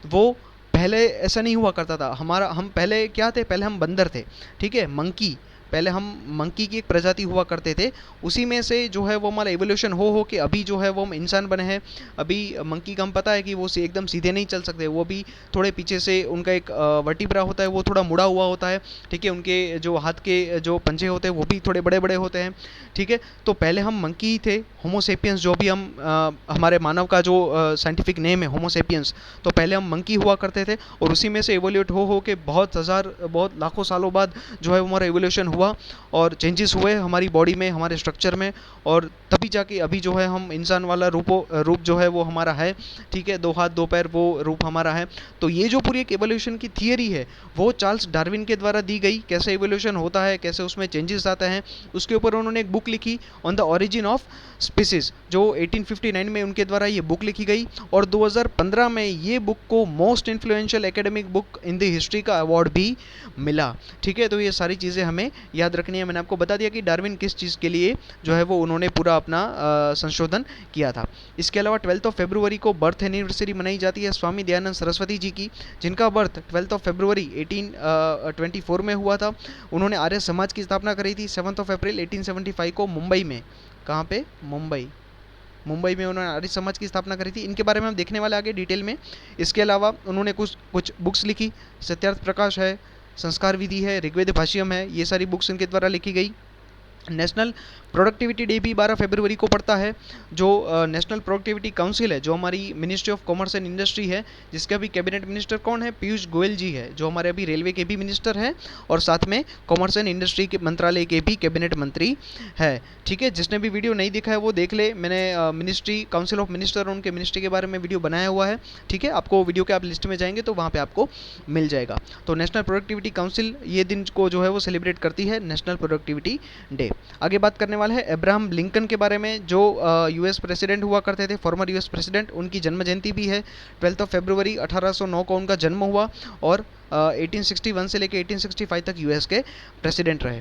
वो पहले ऐसा नहीं हुआ करता था। हम पहले क्या थे, पहले हम बंदर थे, ठीक है, मंकी। पहले हम मंकी की एक प्रजाति हुआ करते थे, उसी में से जो है वो हमारा एवोल्यूशन हो के अभी जो है वो हम इंसान बने हैं। अभी मंकी का हम पता है कि वो एकदम सीधे नहीं चल सकते, वो भी थोड़े पीछे से उनका एक वर्टिब्रा होता है, वो थोड़ा मुड़ा हुआ होता है, ठीक है। उनके जो हाथ के जो पंजे होते हैं वो भी थोड़े बड़े बड़े होते हैं, ठीक है। तो पहले हम मंकी ही थे। होमोसेपियंस जो भी हम हमारे मानव का जो साइंटिफिक नेम है होमोसेपियंस, तो पहले हम मंकी हुआ करते थे, और उसी में से एवोल्यूट हो के बहुत लाखों सालों बाद जो है हमारा एवोल्यूशन हुआ, और चेंजेस हुए हमारी बॉडी में, हमारे स्ट्रक्चर में, और तभी जाके अभी जो है हम इंसान वाला रूप जो है वो हमारा है, ठीक है। 2 हाथ 2 पैर वो रूप हमारा है। तो ये जो पूरी एक एवोल्यूशन की थियरी है वो चार्ल्स डार्विन के द्वारा दी गई, कैसे एवोल्यूशन होता है, कैसे उसमें चेंजेस आते हैं, उसके ऊपर उन्होंने एक बुक लिखी on the origin of species, जो 1859 में उनके द्वारा ये बुक लिखी गई। और 2015 में ये बुक को most influential academic book in the history का अवार्ड भी मिला, ठीक है। तो ये सारी चीज़ें हमें याद रखनी है। मैंने आपको बता दिया कि डार्विन किस चीज़ के लिए जो है वो उन्होंने पूरा अपना संशोधन किया था। इसके अलावा 12 फरवरी को बर्थ एनिवर्सरी मनाई जाती है स्वामी दयानंद सरस्वती जी की, जिनका बर्थ 12 फरवरी 1824 में हुआ था। उन्होंने आर्य समाज की स्थापना करी थी 7 अप्रैल 1875 को मुंबई में। कहाँ पे, मुंबई में उन्होंने आर्य समाज की स्थापना करी थी। इनके बारे में हम देखने वाले आगे डिटेल में। इसके अलावा उन्होंने कुछ बुक्स लिखी, सत्यार्थ प्रकाश है, संस्कार विधि है, ऋग्वेद भाष्यम है, ये सारी बुक्स इनके द्वारा लिखी गई। नेशनल प्रोडक्टिविटी डे भी 12 फरवरी को पड़ता है। जो नेशनल प्रोडक्टिविटी काउंसिल है, जो हमारी ministry of commerce and industry है, जिसका भी कैबिनेट मिनिस्टर कौन है, पीयूष गोयल जी है, जो हमारे अभी रेलवे के भी मिनिस्टर हैं और साथ में कॉमर्स एंड इंडस्ट्री के मंत्रालय के भी कैबिनेट मंत्री है। ठीक है, जिसने भी वीडियो नहीं देखा है वो देख ले, मैंने मिनिस्ट्री काउंसिल ऑफ मिनिस्टर उनके मिनिस्ट्री के बारे में वीडियो बनाया हुआ है। ठीक है, आपको वीडियो के आप लिस्ट में जाएंगे तो वहाँ पे आपको मिल जाएगा। तो नेशनल प्रोडक्टिविटी काउंसिल ये दिन को जो है वो सेलिब्रेट करती है, नेशनल प्रोडक्टिविटी डे। आगे बात करने वाला है अब्राहम लिंकन के बारे में, जो यूएस प्रेसिडेंट हुआ करते थे, फॉर्मर यूएस प्रेसिडेंट। उनकी जन्म जयंती भी है 12 फरवरी 1809 को उनका जन्म हुआ और 1861 से लेकर 1865 तक यूएस के प्रेसिडेंट रहे।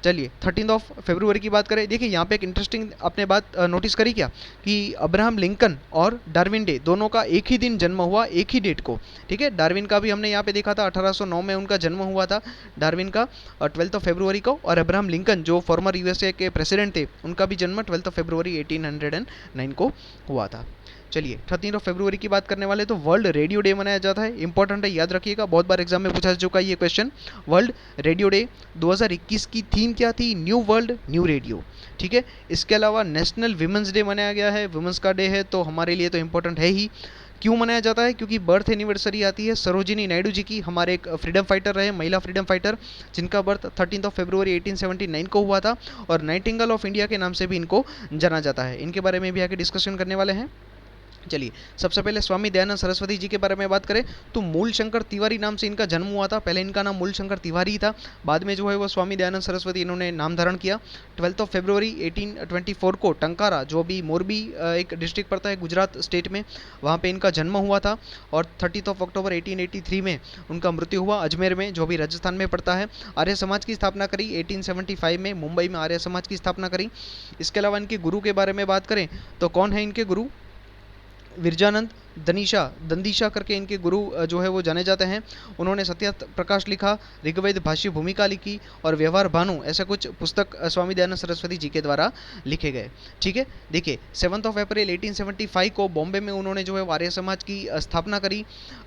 चलिए 13 फरवरी की बात करें। देखिए यहाँ पे एक इंटरेस्टिंग आपने बात नोटिस करी क्या, कि अब्राहम लिंकन और डार्विन डे दोनों का एक ही दिन जन्म हुआ, एक ही डेट को। ठीक है, डार्विन का भी हमने यहाँ पे देखा था 1809 में उनका जन्म हुआ था डार्विन का 12 फरवरी को, और अब्राहम लिंकन जो फॉर्मर यूएसए के प्रेसिडेंट थे उनका भी जन्म 12 फरवरी 1809 को हुआ था। चलिए 13 फरवरी की बात करने वाले तो वर्ल्ड रेडियो डे मनाया जाता है। इंपॉर्टेंट है, याद रखिएगा, बहुत बार एग्जाम में पूछा जा चुका है ये क्वेश्चन। वर्ल्ड रेडियो डे 2021 की थीम क्या थी, न्यू वर्ल्ड न्यू रेडियो। ठीक है, इसके अलावा नेशनल विमेंस डे मनाया गया है। विमेंस का डे है तो हमारे लिए तो इंपॉर्टेंट है ही। क्यों मनाया जाता है, क्योंकि बर्थ एनिवर्सरी आती है सरोजिनी नायडू जी की, हमारे एक फ्रीडम फाइटर रहे, महिला फ्रीडम फाइटर, जिनका बर्थ 13 फरवरी 1879 को हुआ था, और नाइटिंगेल ऑफ इंडिया के नाम से भी इनको जाना जाता है। इनके बारे में भी आगे डिस्कशन करने वाले हैं। चलिए सबसे पहले स्वामी दयानंद सरस्वती जी के बारे में बात करें तो मूल शंकर तिवारी नाम से इनका जन्म हुआ था। पहले इनका नाम मूल शंकर तिवारी था, बाद में जो है वो स्वामी दयानंद सरस्वती इन्होंने नाम धारण किया। 12 फरवरी 1824 को टंकारा, जो अभी मोरबी एक डिस्ट्रिक्ट पड़ता है गुजरात स्टेट में, वहाँ पे इनका जन्म हुआ था। और 30 अक्टूबर 1883 में उनका मृत्यु हुआ अजमेर में, जो अभी राजस्थान में पड़ता है। आर्य समाज की स्थापना करी 1875 में, मुंबई में आर्य समाज की स्थापना करी। इसके अलावा इनके गुरु के बारे में बात करें तो कौन है इनके गुरु, विरजानंद दंदीशा करके इनके गुरु जो है वो जाने जाते हैं। उन्होंने सत्य प्रकाश लिखा, ऋग्वेद भाष्य भूमिका लिखी और व्यवहार भानु, ऐसा कुछ पुस्तक स्वामी दयानंद सरस्वती जी के द्वारा लिखे गए। ठीक है, देखिए 7 अप्रैल 1875 को बॉम्बे में उन्होंने जो है आर्य समाज की स्थापना करी।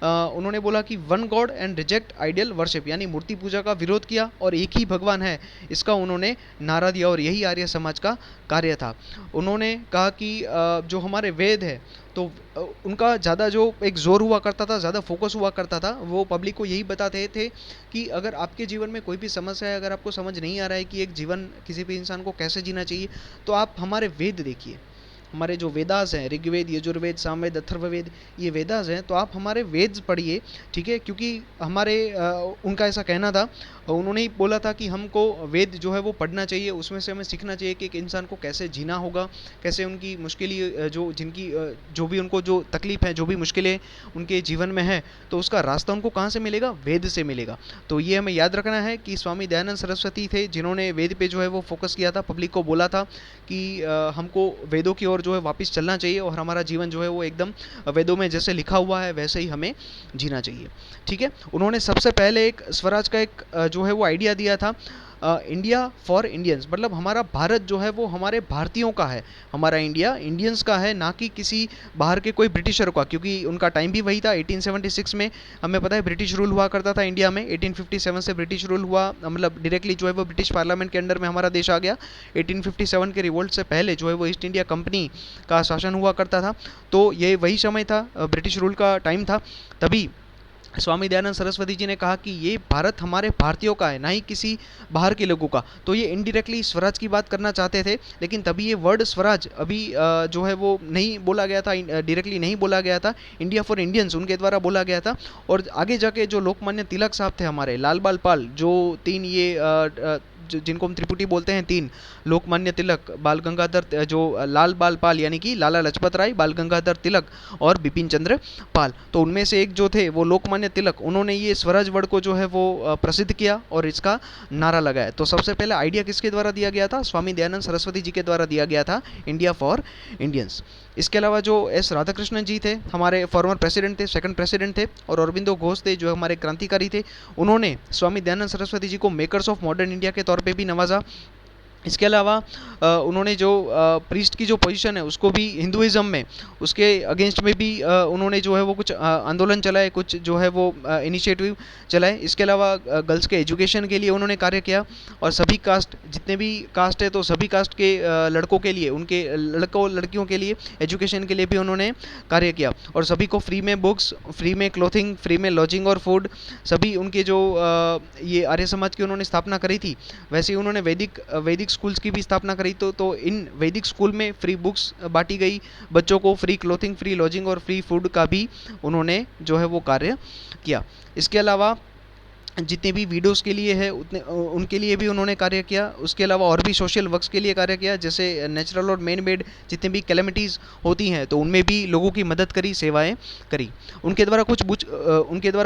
उन्होंने बोला कि one God and reject ideal worship, यानी मूर्ति पूजा का विरोध किया और एक ही भगवान है, इसका उन्होंने नारा दिया, और यही आर्य समाज का कार्य था। उन्होंने कहा कि जो हमारे वेद है तो उनका ज़्यादा जो एक जोर हुआ करता था, ज़्यादा फोकस हुआ करता था, वो पब्लिक को यही बताते थे कि अगर आपके जीवन में कोई भी समस्या है, अगर आपको समझ नहीं आ रहा है कि एक जीवन किसी भी इंसान को कैसे जीना चाहिए, तो आप हमारे वेद देखिए, हमारे जो वेदास हैं, ऋग्वेद, यजुर्वेद, सामवेद, अथर्ववेद, ये वेदास हैं, तो आप हमारे वेद पढ़िए। ठीक है, क्योंकि हमारे उनका ऐसा कहना था, उन्होंने ही बोला था कि हमको वेद जो है वो पढ़ना चाहिए, उसमें से हमें सीखना चाहिए कि एक इंसान को कैसे जीना होगा, कैसे उनकी मुश्किलें जो जिनकी जो भी उनको जो तकलीफ है, जो भी मुश्किलें उनके जीवन में है, तो उसका रास्ता उनको कहाँ से मिलेगा, वेद से मिलेगा। तो ये हमें याद रखना है कि स्वामी दयानंद सरस्वती थे जिन्होंने वेद पे जो है वो फोकस किया था, पब्लिक को बोला था कि हमको वेदों की ओर जो है वापस चलना चाहिए और हमारा जीवन जो है वो एकदम वेदों में जैसे लिखा हुआ है वैसे ही हमें जीना चाहिए। ठीक है, उन्होंने सबसे पहले एक स्वराज का एक जो है वो आइडिया दिया था, इंडिया फॉर इंडियंस, मतलब हमारा भारत जो है वो हमारे भारतीयों का है, हमारा इंडिया इंडियंस का है, ना कि किसी बाहर के कोई ब्रिटिशर का, क्योंकि उनका टाइम भी वही था। 1876 में हमें पता है ब्रिटिश रूल हुआ करता था इंडिया में, 1857 से ब्रिटिश रूल हुआ, मतलब डायरेक्टली जो है वो ब्रिटिश पार्लियामेंट के अंडर में हमारा देश आ गया। 1857 के रिवोल्ट से पहले जो है वो ईस्ट इंडिया कंपनी का शासन हुआ करता था, तो ये वही समय था, ब्रिटिश रूल का टाइम था। तभी स्वामी दयानंद सरस्वती जी ने कहा कि ये भारत हमारे भारतीयों का है, ना ही किसी बाहर के लोगों का। तो ये इनडायरेक्टली स्वराज की बात करना चाहते थे, लेकिन तभी ये वर्ड स्वराज अभी जो है वो नहीं बोला गया था, डायरेक्टली नहीं बोला गया था, इंडिया फॉर इंडियंस उनके द्वारा बोला गया था। और आगे जाके जो लोकमान्य तिलक साहब थे हमारे, लाल बाल पाल, जो तीन ये जिनको हम त्रिपुटी बोलते हैं, तीन, लोकमान्य तिलक, बाल गंगाधर, जो लाल बाल पाल यानी कि लाला लजपत राय, बाल गंगाधर तिलक और बिपिन चंद्र पाल, तो उनमें से एक जो थे वो लोकमान्य तिलक, उन्होंने ये स्वराज वर्ड को जो है वो प्रसिद्ध किया और इसका नारा लगाया। तो सबसे पहले आइडिया किसके द्वारा दिया गया था, स्वामी दयानंद सरस्वती जी के द्वारा दिया गया था, इंडिया फॉर इंडियंस। इसके अलावा जो एस राधाकृष्णन जी थे हमारे फॉर्मर प्रेसिडेंट थे, सेकंड प्रेसिडेंट थे, और अरविंदो घोष थे जो हमारे क्रांतिकारी थे, उन्होंने स्वामी दयानंद सरस्वती जी को मेकर्स ऑफ मॉडर्न इंडिया के तौर पे भी नवाजा। इसके अलावा उन्होंने जो प्रीस्ट की जो पोजीशन है उसको भी हिंदुइज्म में उसके अगेंस्ट में भी उन्होंने जो है वो कुछ आंदोलन चलाए, कुछ जो है वो इनिशिएटिव चलाए। इसके अलावा गर्ल्स के एजुकेशन के लिए उन्होंने कार्य किया, और सभी कास्ट, जितने भी कास्ट है तो सभी कास्ट के लड़कों के लिए, उनके लड़कों लड़कियों के लिए एजुकेशन के लिए भी उन्होंने कार्य किया, और सभी को फ्री में बुक्स, फ्री में क्लोथिंग, फ्री में लॉजिंग और फूड, सभी उनके जो ये आर्य समाज की उन्होंने स्थापना करी थी, वैसे ही उन्होंने वैदिक स्कूल्स की भी स्थापना करी। तो इन वैदिक स्कूल में फ्री बुक्स बांटी गई बच्चों को, फ्री क्लोथिंग, फ्री लॉजिंग और फ्री फूड का भी उन्होंने जो है वो कार्य किया। इसके अलावा जितने भी वीडियोस के लिए है उतने उनके लिए भी उन्होंने कार्य किया। उसके अलावा और भी सोशल वर्क्स के लिए कार्य किया, जैसे नेचुरल और मैन मेड जितने भी कैलेमिटीज़ होती हैं तो उनमें भी लोगों की मदद करी, सेवाएं करी। उनके द्वारा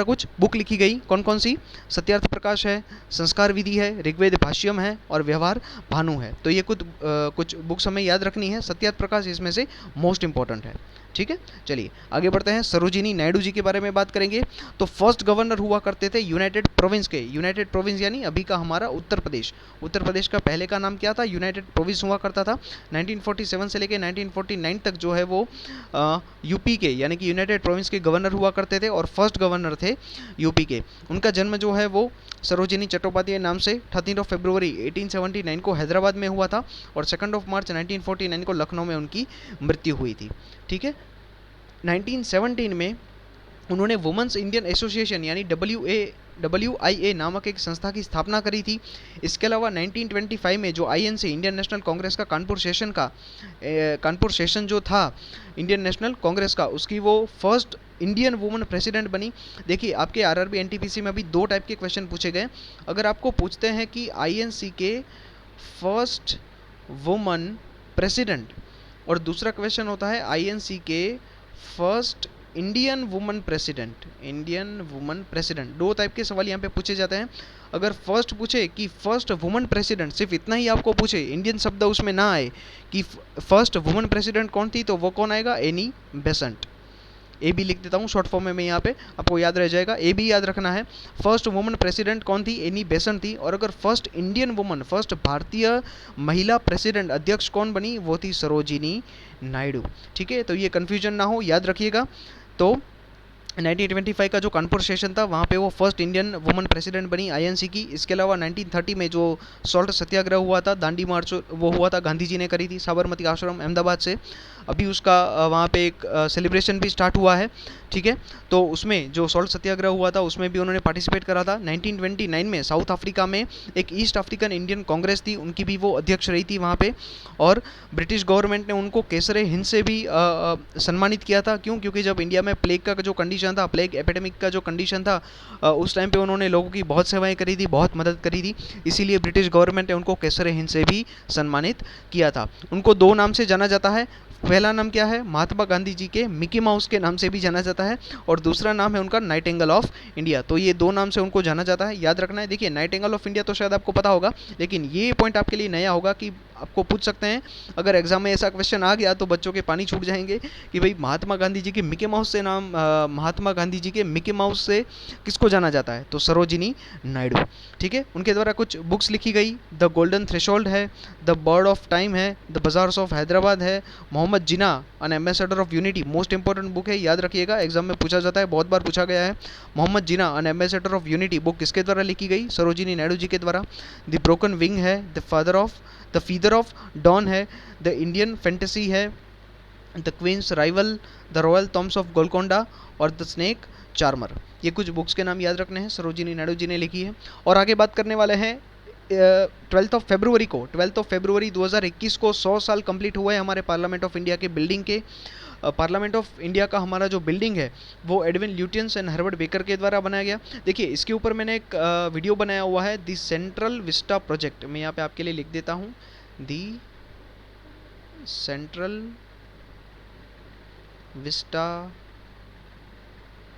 कुछ बुक लिखी गई। कौन कौन सी? सत्यार्थ प्रकाश है, संस्कार विधि है, ऋग्वेद भाष्यम है और व्यवहार भानु है। तो ये कुछ बुक्स हमें याद रखनी है। सत्यार्थ प्रकाश इसमें से मोस्ट इंपॉर्टेंट है। ठीक है, चलिए आगे बढ़ते हैं। सरोजिनी नायडू जी के बारे में बात करेंगे। तो फर्स्ट गवर्नर हुआ करते थे यूनाइटेड प्रोविंस के। यूनाइटेड प्रोविंस यानी अभी का हमारा उत्तर प्रदेश। उत्तर प्रदेश का पहले का नाम क्या था? यूनाइटेड प्रोविंस हुआ करता था। 1947 से लेकर 1949 तक जो है वो यूपी के यानी कि यूनाइटेड प्रोविंस के गवर्नर हुआ करते थे, और फर्स्ट गवर्नर थे यूपी के। उनका जन्म जो है वो सरोजिनी चट्टोपाध्याय नाम से 13 फरवरी 1879 को हैदराबाद में हुआ था, और 2 मार्च 1949 को लखनऊ में उनकी मृत्यु हुई थी। ठीक है, 1917 में उन्होंने वुमेंस इंडियन एसोसिएशन यानी WIA नामक एक संस्था की स्थापना करी थी। इसके अलावा 1925 में जो INC इंडियन नेशनल कांग्रेस का कानपुर सेशन जो था इंडियन नेशनल कांग्रेस का, उसकी वो फर्स्ट इंडियन वुमन प्रेसिडेंट बनी। देखिए आपके RRB NTPC में अभी दो टाइप के क्वेश्चन पूछे गए। अगर आपको पूछते हैं कि INC के फर्स्ट वुमन प्रेसिडेंट, और दूसरा क्वेश्चन होता है INC के फर्स्ट इंडियन वुमन प्रेसिडेंट, दो टाइप के सवाल यहाँ पे पूछे जाते हैं। अगर फर्स्ट पूछे कि फर्स्ट वुमन प्रेसिडेंट, सिर्फ इतना ही आपको पूछे, इंडियन शब्द उसमें ना आए कि फर्स्ट वुमन प्रेसिडेंट कौन थी, तो वो कौन आएगा? Annie Besant. ए बी लिख देता हूँ शॉर्ट फॉर्म में मैं यहाँ पे, आपको याद रह जाएगा। ए बी याद रखना है। फर्स्ट वुमन प्रेसिडेंट कौन थी? एनी बेसेंट थी। और अगर फर्स्ट इंडियन वुमन, फर्स्ट भारतीय महिला प्रेसिडेंट अध्यक्ष कौन बनी? वो थी सरोजिनी नायडू। ठीक है, तो ये कन्फ्यूजन ना हो, याद रखिएगा। तो 1925 का जो कानपुर सेशन था वहाँ पे वो फर्स्ट इंडियन वुमन प्रेसिडेंट बनी INC की। इसके अलावा 1930 में जो सॉल्ट सत्याग्रह हुआ था, दांडी मार्च वो हुआ था, गांधी जी ने करी थी साबरमती आश्रम अहमदाबाद से। अभी उसका वहाँ पे एक सेलिब्रेशन भी स्टार्ट हुआ है। ठीक है, तो उसमें जो सॉल्ट सत्याग्रह हुआ था उसमें भी उन्होंने पार्टिसिपेट करा था। 1929 में साउथ अफ्रीका में एक ईस्ट अफ्रीकन इंडियन कांग्रेस थी, उनकी भी वो अध्यक्ष रही थी वहाँ पे, और ब्रिटिश गवर्नमेंट ने उनको केसरे हिंद से भी सम्मानित किया था। क्यों? क्योंकि जब इंडिया में प्लेग का जो कंडीशन था, प्लेग एपिडेमिक का जो कंडीशन था, उस टाइम पे उन्होंने लोगों की बहुत सेवाएं करी थी, बहुत मदद करी थी, इसीलिए ब्रिटिश गवर्नमेंट ने उनको केसरे हिंद से भी सम्मानित किया था। उनको दो नाम से जाना जाता है। पहला नाम क्या है? महात्मा गांधी जी के मिकी माउस के नाम से भी जाना जाता है, और दूसरा नाम है उनका नाइटिंगेल ऑफ इंडिया। तो ये दो नाम से उनको जाना जाता है, याद रखना है। देखिए नाइटिंगेल ऑफ इंडिया तो शायद आपको पता होगा, लेकिन ये पॉइंट आपके लिए नया होगा कि आपको पूछ सकते हैं, अगर एग्जाम में ऐसा क्वेश्चन आ गया तो बच्चों के पानी छूट जाएंगे कि भाई महात्मा गांधी जी के मिकी माउस से नाम, महात्मा गांधी जी के मिकी माउस से किसको जाना जाता है? तो सरोजिनी नायडू। ठीक है, उनके द्वारा कुछ बुक्स लिखी गई। द गोल्डन थ्रेशोल्ड है, द बर्ड ऑफ टाइम है, द बाजार्स ऑफ हैदराबाद है, Mohammad Jinnah an ambassador of unity, most important book है, याद रखिएगा, एग्जाम में पूछा जाता है, बहुत बार पूछा गया है। Mohammad Jinnah an ambassador of unity book किसके द्वारा लिखी गई? सरोजिनी नायडू जी के द्वारा। द ब्रोकन विंग है, द फीदर ऑफ डॉन है, द इंडियन फैंटेसी है, the queen's rival, the royal tombs of Golconda और द स्नेक चार्मर। ये कुछ बुक्स के नाम याद रखने हैं, सरोजिनी नायडू जी ने लिखी है। और आगे बात करने वाले हैं 12 फरवरी 2021 को 100 साल कंप्लीट हुए हमारे पार्लियामेंट ऑफ इंडिया के बिल्डिंग के। पार्लियामेंट ऑफ इंडिया का हमारा जो बिल्डिंग है वो Edwin Lutyens and Herbert baker के द्वारा बनाया गया। देखिए इसके ऊपर मैंने एक वीडियो बनाया हुआ है, दी सेंट्रल विस्टा प्रोजेक्ट। मैं यहाँ पे आपके लिए लिख देता हूँ, दी सेंट्रल विस्टा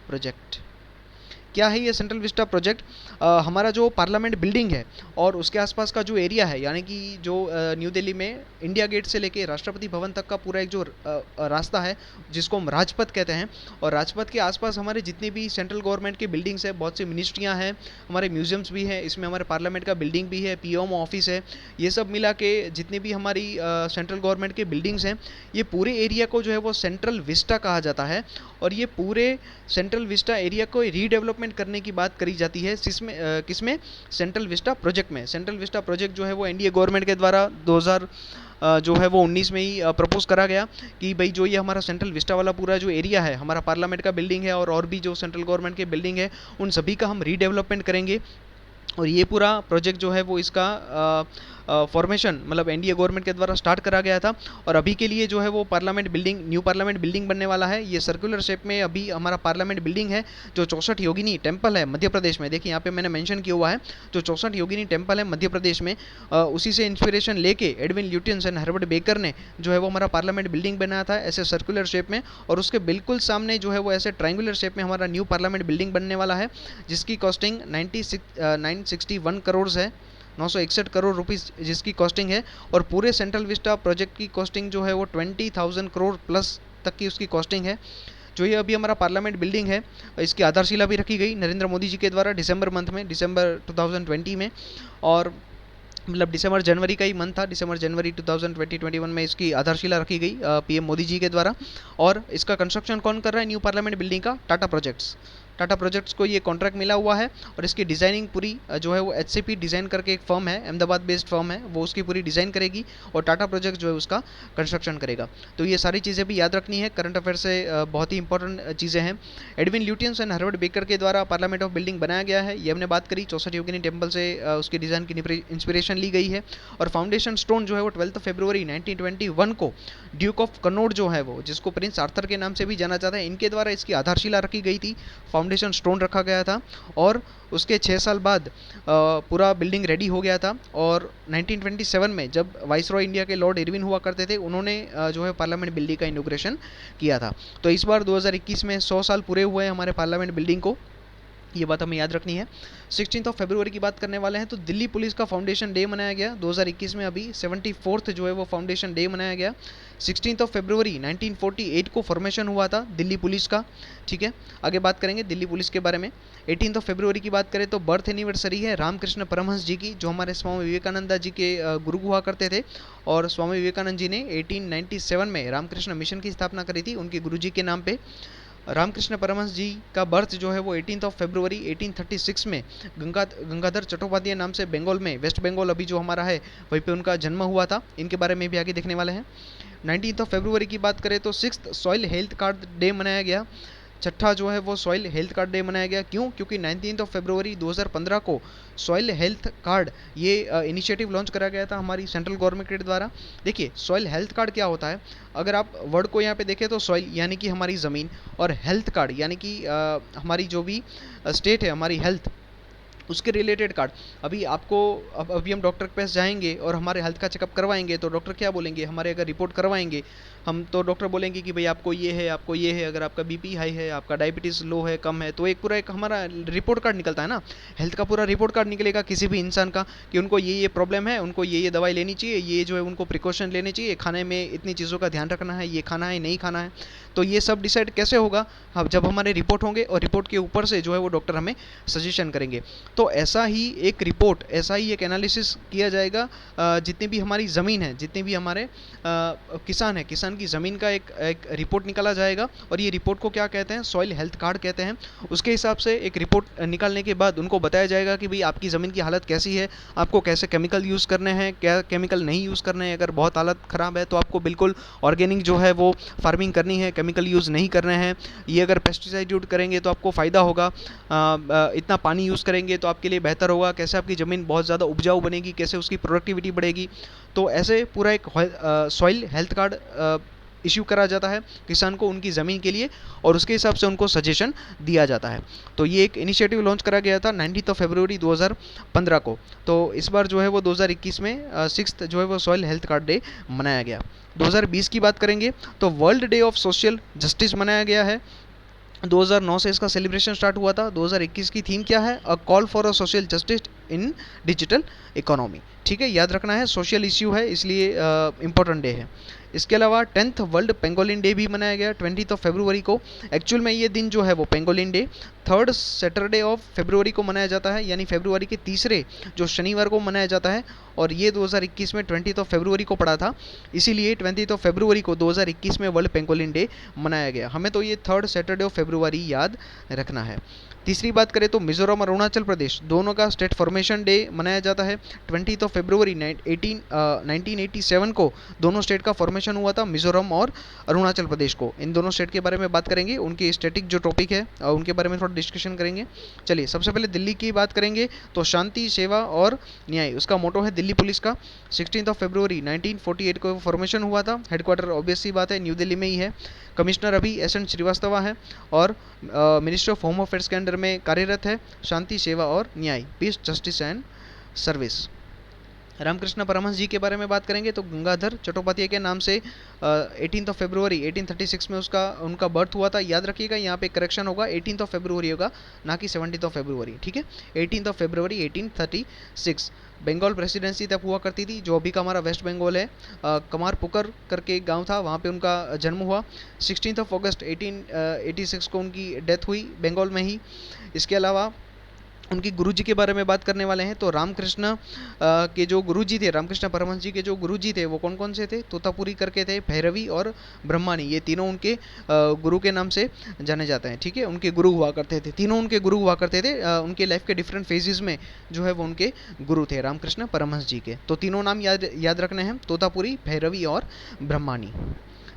प्रोजेक्ट। क्या है ये सेंट्रल विस्टा प्रोजेक्ट? हमारा जो पार्लियामेंट बिल्डिंग है और उसके आसपास का जो एरिया है, यानी कि जो न्यू दिल्ली में इंडिया गेट से लेके राष्ट्रपति भवन तक का पूरा एक जो रास्ता है जिसको हम राजपथ कहते हैं, और राजपथ के आसपास हमारे जितनी भी सेंट्रल गवर्नमेंट की बिल्डिंग्स है, बहुत सी मिनिस्ट्रियाँ हैं, हमारे म्यूजियम्स भी हैं, इसमें हमारे पार्लियामेंट का बिल्डिंग भी है, पीएमओ ऑफिस है, ये सब मिला के जितनी भी हमारी सेंट्रल गवर्नमेंट की बिल्डिंग्स हैं, ये पूरे एरिया को जो है वो सेंट्रल विस्टा कहा जाता है। और ये पूरे सेंट्रल विस्टा एरिया को रीडेवलपमेंट करने की बात करी जाती है, किसमें? सेंट्रल विस्टा प्रोजेक्ट में। सेंट्रल विस्टा प्रोजेक्ट जो है वो एनडीए गवर्नमेंट के द्वारा 2000 जो है वो 19 में ही प्रपोज करा गया कि भाई जो ये हमारा सेंट्रल विस्टा वाला पूरा जो एरिया है, हमारा पार्लियामेंट का बिल्डिंग है और भी जो सेंट्रल गवर्नमेंट के बिल्डिंग है, उन सभी का हम रीडेवलपमेंट करेंगे। और ये पूरा प्रोजेक्ट जो है वो इसका फॉर्मेशन मतलब एनडीए गवर्नमेंट के द्वारा स्टार्ट करा गया था। और अभी के लिए जो है वो parliament building, new parliament building बनने वाला है। ये सर्कुलर शेप में अभी हमारा पार्लियामेंट बिल्डिंग है, जो 64 योगिनी टेम्पल है मध्य प्रदेश में। देखिए यहाँ पे मैंने मेंशन किया हुआ है, जो 64 योगिनी टेम्पल है मध्य प्रदेश में, उसी से इंस्पिरेशन लेके Edwin Lutyens and Herbert baker ने जो है वो हमारा पार्लियामेंट बिल्डिंग बनाया था ऐसे सर्कुलर शेप में। और उसके बिल्कुल सामने जो है वो ऐसे ट्रायंगुलर शेप में हमारा न्यू पार्लियामेंट बिल्डिंग बनने वाला है, जिसकी कॉस्टिंग 961 करोड़ है, 961 करोड़ रुपीस जिसकी कॉस्टिंग है। और पूरे सेंट्रल विस्टा प्रोजेक्ट की कॉस्टिंग जो है वो 20,000 करोड़ प्लस तक की उसकी कॉस्टिंग है। जो ये अभी हमारा पार्लियामेंट बिल्डिंग है, इसकी आधारशिला भी रखी गई नरेंद्र मोदी जी के द्वारा दिसंबर मंथ में, दिसंबर 2020 में। और मतलब दिसंबर जनवरी का ही मंथ था, दिसंबर जनवरी 2020-21 में इसकी आधारशिला रखी गई पीएम मोदी जी के द्वारा। और इसका कंस्ट्रक्शन कौन कर रहा है न्यू पार्लियामेंट बिल्डिंग का? टाटा प्रोजेक्ट्स। टाटा प्रोजेक्ट्स को ये कॉन्ट्रैक्ट मिला हुआ है और इसकी डिज़ाइनिंग पूरी जो है वो एचसीपी डिज़ाइन करके एक फर्म है, अहमदाबाद बेस्ड फर्म है, वो उसकी पूरी डिज़ाइन करेगी और टाटा प्रोजेक्ट जो है उसका कंस्ट्रक्शन करेगा। तो ये सारी चीज़ें भी याद रखनी है, करंट अफेयर से बहुत ही इंपॉर्टेंट चीज़ें हैं। Edwin Lutyens and Herbert baker के द्वारा पार्लियामेंट ऑफ बिल्डिंग बनाया गया है, ये हमने बात करी। 64 योगिनी टेम्पल से उसकी डिज़ाइन की इंस्पिरेशन ली गई है। और फाउंडेशन स्टोन जो है वो 12 फरवरी 1921 को ड्यूक ऑफ कनौज जो है वो, जिसको प्रिंस आर्थर के नाम से भी जाना जाता है, इनके द्वारा इसकी आधारशिला रखी गई थी, फाउंडेशन स्टोन रखा गया था। और उसके 6 साल बाद पूरा बिल्डिंग रेडी हो गया था। और 1927 में जब वाइसरॉय इंडिया के लॉर्ड इरविन हुआ करते थे, उन्होंने जो है पार्लियामेंट बिल्डिंग का इनॉग्रेशन किया था। तो इस बार 2021 में 100 साल पूरे हुए हैं हमारे पार्लियामेंट बिल्डिंग को, ये बात हमें याद रखनी है। 16 फरवरी की बात करने वाले हैं तो दिल्ली पुलिस का फाउंडेशन डे मनाया गया 2021 में, अभी 74th जो है वो फाउंडेशन डे मनाया गया। 16 फरवरी 1948 को फॉर्मेशन हुआ था दिल्ली पुलिस का। ठीक है, आगे बात करेंगे दिल्ली पुलिस के बारे में। 18 फरवरी की बात करें तो बर्थ एनिवर्सरी है रामकृष्ण परमहंस जी की, जो हमारे स्वामी विवेकानंद जी के गुरु हुआ करते थे। और स्वामी विवेकानंद जी ने 1897 में रामकृष्ण मिशन की स्थापना करी थी उनके गुरु जी के नाम पे। रामकृष्ण परमहंस जी का बर्थ जो है वो 18 फरवरी 1836 में गंगाधर चट्टोपाध्याय नाम से बंगाल में, वेस्ट बंगाल अभी जो हमारा है वहीं पे उनका जन्म हुआ था। इनके बारे में भी आगे देखने वाले हैं। 19 फरवरी की बात करें तो 6th soil health card day मनाया गया, छठा जो है वो सॉइल हेल्थ कार्ड डे मनाया गया। क्यों? क्योंकि 19 फरवरी 2015 को सॉइल हेल्थ कार्ड ये इनिशिएटिव लॉन्च करा गया था हमारी सेंट्रल गवर्नमेंट के द्वारा। देखिए सॉइल हेल्थ कार्ड क्या होता है, अगर आप वर्ड को यहाँ पे देखें तो सॉइल यानी कि हमारी ज़मीन, और हेल्थ कार्ड यानी कि हमारी जो भी स्टेट है हमारी हेल्थ, उसके रिलेटेड कार्ड। अभी आपको अभी हम डॉक्टर के पास जाएंगे और हमारे हेल्थ का चेकअप करवाएंगे तो डॉक्टर क्या बोलेंगे, हमारे अगर रिपोर्ट करवाएंगे हम तो डॉक्टर बोलेंगे कि भाई आपको ये है, आपको ये है, अगर आपका बीपी हाई है, आपका डायबिटीज़ लो है, कम है, तो एक पूरा एक हमारा रिपोर्ट कार्ड निकलता है ना, हेल्थ का पूरा रिपोर्ट कार्ड निकलेगा किसी भी इंसान का कि उनको ये प्रॉब्लम है, उनको ये दवाई लेनी चाहिए, ये जो है उनको प्रिकॉशन लेने चाहिए, खाने में इतनी चीज़ों का ध्यान रखना है, ये खाना है नहीं खाना है। तो ये सब डिसाइड कैसे होगा? हाँ, जब हमारे रिपोर्ट होंगे और रिपोर्ट के ऊपर से जो है वो डॉक्टर हमें सजेशन करेंगे। तो ऐसा ही एक रिपोर्ट, ऐसा ही एक एनालिसिस किया जाएगा जितनी भी हमारी ज़मीन है, जितने भी हमारे किसान है, किसान की ज़मीन का एक रिपोर्ट निकाला जाएगा। और ये रिपोर्ट को क्या कहते हैं? सॉइल हेल्थ कार्ड कहते हैं। उसके हिसाब से एक रिपोर्ट निकालने के बाद उनको बताया जाएगा कि भाई आपकी ज़मीन की हालत कैसी है, आपको कैसे केमिकल यूज़ करने हैं, क्या केमिकल नहीं यूज़ करने हैं, अगर बहुत हालत ख़राब है तो आपको बिल्कुल ऑर्गेनिक जो है वो फार्मिंग करनी है, केमिकल यूज़ नहीं करने हैं, ये अगर पेस्टिसाइड यूज करेंगे तो आपको फ़ायदा होगा, इतना पानी यूज़ करेंगे तो आपके लिए बेहतर होगा, कैसे आपकी ज़मीन बहुत ज़्यादा उपजाऊ बनेगी, कैसे उसकी प्रोडक्टिविटी बढ़ेगी। तो ऐसे पूरा एक सॉइल हेल्थ कार्ड इश्यू करा जाता है किसान को उनकी ज़मीन के लिए, और उसके हिसाब से उनको सजेशन दिया जाता है। तो ये एक इनिशिएटिव लॉन्च करा गया था 19 फरवरी 2015 को। तो इस बार जो है वो 2021 में 6th जो है वो सॉइल हेल्थ कार्ड डे मनाया गया। 2020 की बात करेंगे तो world day of social justice मनाया गया है। 2009 से इसका सेलिब्रेशन स्टार्ट हुआ था। 2021 की थीम क्या है? A call for a social justice in digital economy. ठीक है, याद रखना है, सोशल इश्यू है इसलिए इम्पोर्टेंट डे है। इसके अलावा 10th वर्ल्ड पेंगोलिन डे भी मनाया गया 20 फरवरी को। एक्चुअल में ये दिन जो है वो pangolin day 3rd Saturday of February को मनाया जाता है, यानी फरवरी के तीसरे जो शनिवार को मनाया जाता है। और ये 2021 में 20 फरवरी को पड़ा था, इसीलिए 20 फरवरी को 2021 में वर्ल्ड पेंगोलिन डे मनाया गया। हमें तो ये 3rd सैटरडे ऑफ फरवरी याद रखना है। तीसरी बात करें तो मिजोरम और अरुणाचल प्रदेश दोनों का स्टेट फॉर्मेशन डे मनाया जाता है 20 फरवरी 1987 को। दोनों स्टेट का फॉर्मेशन हुआ था, मिजोरम और अरुणाचल प्रदेश को। इन दोनों स्टेट के बारे में बात करेंगे, उनकी स्टेटिक जो टॉपिक है उनके बारे में थोड़ा डिस्कशन करेंगे। चलिए, सबसे पहले दिल्ली की बात करेंगे तो शांति, सेवा और न्याय उसका मोटो है दिल्ली पुलिस का। 16 फरवरी 1948 को फॉर्मेशन हुआ था। हेडक्वार्टर ऑब्वियस सी बात है न्यू दिल्ली में ही है। कमिश्नर अभी एस.एन. श्रीवास्तव है और मिनिस्ट्री ऑफ होम अफेयर्स के अंडर में कार्यरत है। शांति, सेवा और न्याय, peace, justice and service. Ramakrishna Paramhansa ji के बारे में बात करेंगे तो गंगाधर चट्टोपाध्याय के नाम से 18 फरवरी 1836 में उनका बर्थ हुआ था। याद रखिएगा, यहाँ पे करेक्शन होगा, 18 फरवरी होगा, ना कि 17 फरवरी। ठीक है, 18 फरवरी 1836। बंगाल प्रेसिडेंसी तब हुआ करती थी, जो अभी का हमारा वेस्ट बंगाल है। कमारपुकुर करके गांव था, वहाँ पे उनका जन्म हुआ। 16 अगस्त 1886 को उनकी डेथ हुई बंगाल में ही। इसके अलावा उनकी गुरुजी के बारे में बात करने वाले हैं तो रामकृष्ण के जो गुरुजी थे, रामकृष्ण परमहंस जी के जो गुरुजी थे वो कौन कौन से थे? तोतापुरी करके थे, भैरवी और ब्रह्मानी, ये तीनों उनके गुरु के नाम से जाने जाते हैं। ठीक है, उनके गुरु हुआ करते थे, तीनों उनके गुरु हुआ करते थे। उनके लाइफ के डिफरेंट फेजेस में जो है वो उनके गुरु थे रामकृष्ण परमहंस जी के। तो तीनों नाम याद रखने हैं, तोतापुरी, भैरवी और ब्रह्मानी।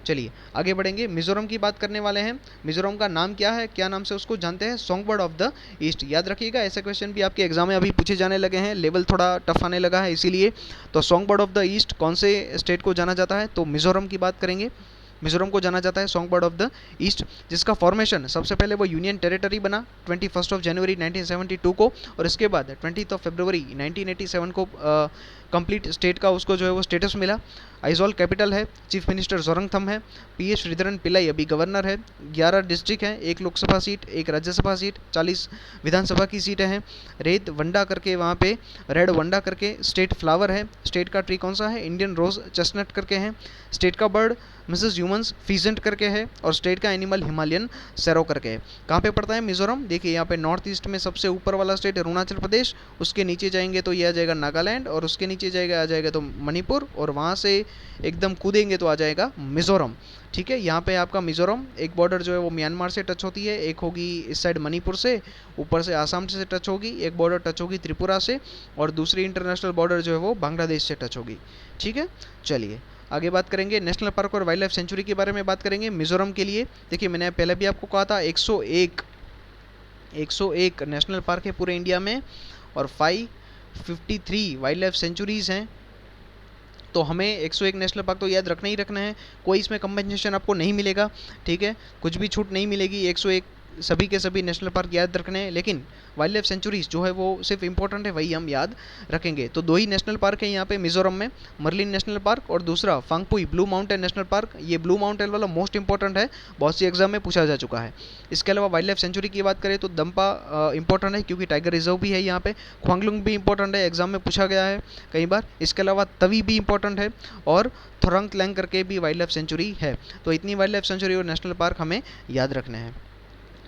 चलिए आगे बढ़ेंगे, मिजोरम की बात करने वाले हैं। मिजोरम का नाम क्या है, क्या नाम से उसको जानते हैं? Song bird of the east. याद रखिएगा, ऐसे क्वेश्चन भी आपके एग्जाम में अभी पूछे जाने लगे हैं, लेवल थोड़ा टफ आने लगा है इसीलिए। तो song bird of the east कौन से स्टेट को जाना जाता है? तो मिजोरम की बात करेंगे। मिजोरम को जाना जाता है song bird of the east, जिसका फॉर्मेशन सबसे पहले वो यूनियन टेरिटरी बना 21 जनवरी 1972 को, और इसके बाद 20 फरवरी 1987 को कंप्लीट स्टेट का उसको जो है वो स्टेटस मिला। आइजॉल कैपिटल है, चीफ मिनिस्टर जोरंगथम है, पी.एच. श्रीधरन पिल्लाई अभी गवर्नर है। 11 डिस्ट्रिक्ट हैं, 1 लोकसभा सीट, 1 राज्यसभा सीट, 40 विधानसभा की सीटें हैं। रेड वंडा करके वहाँ पे, रेड वंडा करके स्टेट फ्लावर है। स्टेट का ट्री कौन सा है? इंडियन रोज चेस्टनट करके है। स्टेट का बर्ड मिसेस ह्यूमन्स फीजेंट करके है, और स्टेट का एनिमल हिमालयन सैरो करके है। कहाँ पे पड़ता है मिजोरम? देखिए यहाँ पे नॉर्थ ईस्ट में सबसे ऊपर वाला स्टेट अरुणाचल प्रदेश, उसके नीचे जाएंगे तो ये आ जाएगा नागालैंड, और उसके नीचे आ जाएगा तो मणिपुर, और वहाँ से एकदम कूदेंगे तो आ जाएगा मिजोरम। ठीक है, यहाँ पे आपका मिजोरम एक बॉर्डर जो है वो म्यांमार से टच होती है, एक होगी इस साइड मणिपुर से, ऊपर से आसाम से टच होगी, एक बॉर्डर टच होगी त्रिपुरा से, और दूसरी इंटरनेशनल बॉर्डर जो है वो बांग्लादेश से टच होगी। ठीक है, चलिए आगे बात करेंगे नेशनल पार्क और वाइल्ड लाइफ सेंचुरी के बारे में बात करेंगे मिजोरम के लिए। देखिए मैंने पहले भी आपको कहा था 101 नेशनल पार्क है पूरे इंडिया में, और 553 वाइल्ड लाइफ सेंचुरीज़ हैं। तो हमें 101 नेशनल पार्क तो याद रखना ही रखना है, कोई इसमें कंपनसेशन आपको नहीं मिलेगा। ठीक है, कुछ भी छूट नहीं मिलेगी, 101 सभी के सभी नेशनल पार्क याद रखने हैं, लेकिन वाइल्ड लाइफ सेंचुरीज जो है वो सिर्फ इंपॉर्टेंट है, वही हम याद रखेंगे। तो 2 ही नेशनल पार्क है यहाँ पे मिजोरम में, मर्लिन नेशनल पार्क और दूसरा Phawngpui blue mountain national park. ये ब्लू माउंटेन वाला मोस्ट इंपॉर्टेंट है, बहुत सी एग्जाम में पूछा जा चुका है। इसके अलावा वाइल्ड लाइफ सेंचुरी की बात करें तो दम्पा इंपॉर्टेंट है, क्योंकि टाइगर रिजर्व भी है यहाँ पे। ख्वांगलुंग भी इंपॉर्टेंट है, एग्जाम में पूछा गया है कई बार। इसके अलावा तवी भी इंपॉर्टेंट है, और थोरंगलैंग करके भी वाइल्ड लाइफ सेंचुरी है। तो इतनी वाइल्ड लाइफ सेंचुरी और नेशनल पार्क हमें याद रखने हैं।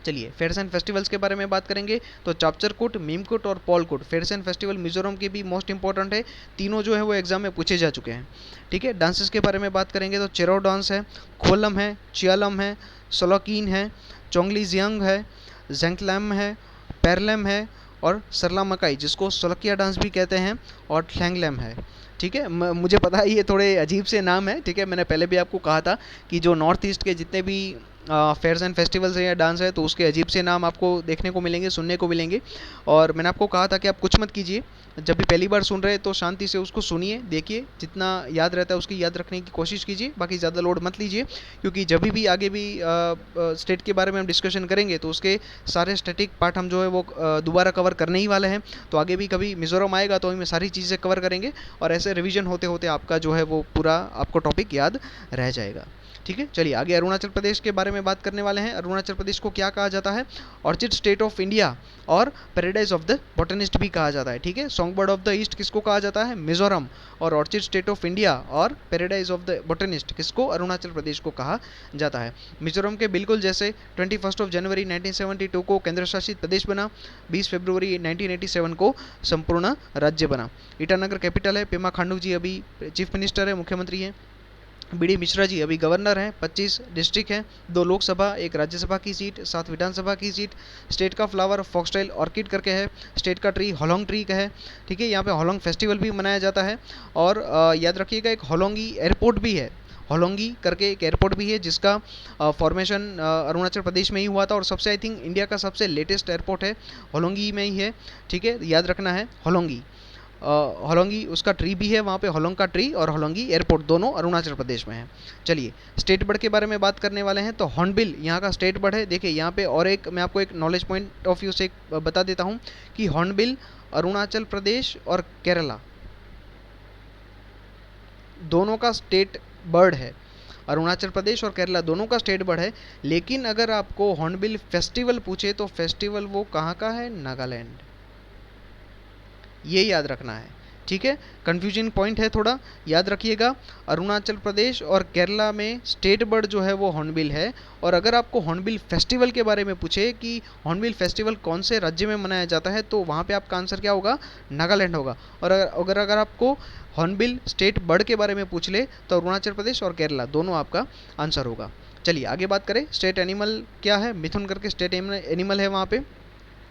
चलिए फेयर्स एंड फेस्टिवल्स के बारे में बात करेंगे तो चापचरकूट, मीमकुट और पॉलकुट फेयर्स एंड फेस्टिवल मिजोरम के भी मोस्ट इंपॉर्टेंट है, तीनों जो है वो एग्जाम में पूछे जा चुके हैं। ठीक है, डांसेस के बारे में बात करेंगे तो चेरो डांस है, खोलम है, चियालम है, सोलोकीन है, चोंगलीजियांग है, जेंगलैम है, पैरलैम है, और सरला मकाई जिसको सोलकिया डांस भी कहते हैं, और ठैंगलैम है। ठीक है, मुझे पता है ये थोड़े अजीब से नाम है। ठीक है, मैंने पहले भी आपको कहा था कि जो नॉर्थ ईस्ट के जितने भी फेयर्स एंड फेस्टिवल्स है या डांस है तो उसके अजीब से नाम आपको देखने को मिलेंगे, सुनने को मिलेंगे। और मैंने आपको कहा था कि आप कुछ मत कीजिए, जब भी पहली बार सुन रहे हैं तो शांति से उसको सुनिए, देखिए, जितना याद रहता है उसकी याद रखने की कोशिश कीजिए, बाकी ज़्यादा लोड मत लीजिए, क्योंकि जब भी आगे भी स्टेट के बारे में हम डिस्कशन करेंगे तो उसके सारे स्टैटिक पार्ट हम जो है वो दोबारा कवर करने ही वाले हैं। तो आगे भी कभी मिजोरम आएगा तो हमें सारी चीज़ें कवर करेंगे, और ऐसे रिविजन होते होते आपका जो है वो पूरा आपको टॉपिक याद रह जाएगा। ठीक है, चलिए आगे अरुणाचल प्रदेश के बारे में बात करने वाले हैं। अरुणाचल प्रदेश को क्या कहा जाता है? ऑर्चिड स्टेट ऑफ इंडिया और पैराडाइज ऑफ द बॉटनिस्ट भी कहा जाता है। ठीक है, song bird of the east किसको कहा जाता है? मिजोरम। और ऑर्चिड स्टेट ऑफ इंडिया और पैराडाइज ऑफ द बॉटनिस्ट किसको? अरुणाचल प्रदेश को कहा जाता है। मिजोरम के बिल्कुल जैसे 21 जनवरी 1972 को केंद्र शासित प्रदेश बना, 20 फरवरी 1987 को संपूर्ण राज्य बना। ईटानगर कैपिटल है। पेमा खांडू जी अभी चीफ मिनिस्टर है, मुख्यमंत्री हैं। बी डी मिश्रा जी अभी गवर्नर हैं। 25 डिस्ट्रिक्ट हैं, 2 लोकसभा, 1 राज्यसभा की सीट, 7 विधानसभा की सीट। स्टेट का फ्लावर फॉक्सटेल ऑर्किड करके है। स्टेट का ट्री होलोंग ट्री का है। ठीक है, यहाँ पे होलोंग फेस्टिवल भी मनाया जाता है। और याद रखिएगा एक होलोंगी एयरपोर्ट भी है, होलोंगी करके एक एयरपोर्ट भी है जिसका फॉर्मेशन अरुणाचल प्रदेश में ही हुआ था। और सबसे आई थिंक इंडिया का सबसे लेटेस्ट एयरपोर्ट है होलोंगी में ही है। ठीक है, याद रखना है होलोंगी। होलोंगी उसका ट्री भी है वहाँ पे, होलोंग का ट्री और होलोंगी एयरपोर्ट दोनों अरुणाचल प्रदेश में है। चलिए स्टेट बर्ड के बारे में बात करने वाले हैं। तो हॉर्नबिल यहाँ का स्टेट बर्ड है। देखिए यहाँ पे और एक मैं आपको एक नॉलेज पॉइंट ऑफ व्यू से एक बता देता हूँ कि हॉर्नबिल अरुणाचल प्रदेश और केरला दोनों का स्टेट बर्ड है। अरुणाचल प्रदेश और केरला दोनों का स्टेट बर्ड है। लेकिन अगर आपको हॉर्नबिल फेस्टिवल पूछे तो फेस्टिवल वो कहाँ का है? नागालैंड। ये याद रखना है। ठीक है, कंफ्यूजिंग पॉइंट है थोड़ा, याद रखिएगा। अरुणाचल प्रदेश और केरला में स्टेट बर्ड जो है वो हॉर्नबिल है। और अगर आपको हॉर्नबिल फेस्टिवल के बारे में पूछे कि हॉर्नबिल फेस्टिवल कौन से राज्य में मनाया जाता है, तो वहाँ पे आपका आंसर क्या होगा? नागालैंड होगा। और अगर आपको हॉर्नबिल स्टेट बर्ड के बारे में पूछ ले तो अरुणाचल प्रदेश और केरला दोनों आपका आंसर होगा। चलिए आगे बात करें। स्टेट एनिमल क्या है? मिथुन करके स्टेट एनिमल है वहाँ पे।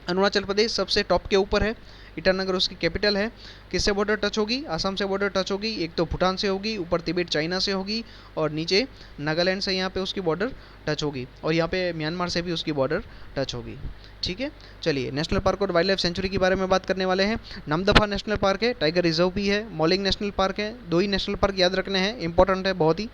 अरुणाचल प्रदेश सबसे टॉप के ऊपर है। ईटानगर उसकी कैपिटल है। किससे बॉर्डर टच होगी? आसाम से बॉर्डर टच होगी। एक तो भूटान से होगी, ऊपर तिब्बत चाइना से होगी, और नीचे नागालैंड से यहाँ पे उसकी बॉर्डर टच होगी, और यहाँ पे म्यांमार से भी उसकी बॉर्डर टच होगी। ठीक है, चलिए नेशनल पार्क और वाइल्ड लाइफ सेंचुरी के बारे में बात करने वाले हैं। नामदफा नेशनल पार्क है, टाइगर रिजर्व भी है, मॉलिंग नेशनल पार्क है। 2 ही नेशनल पार्क याद रखने हैं, इंपॉर्टेंट है बहुत ही।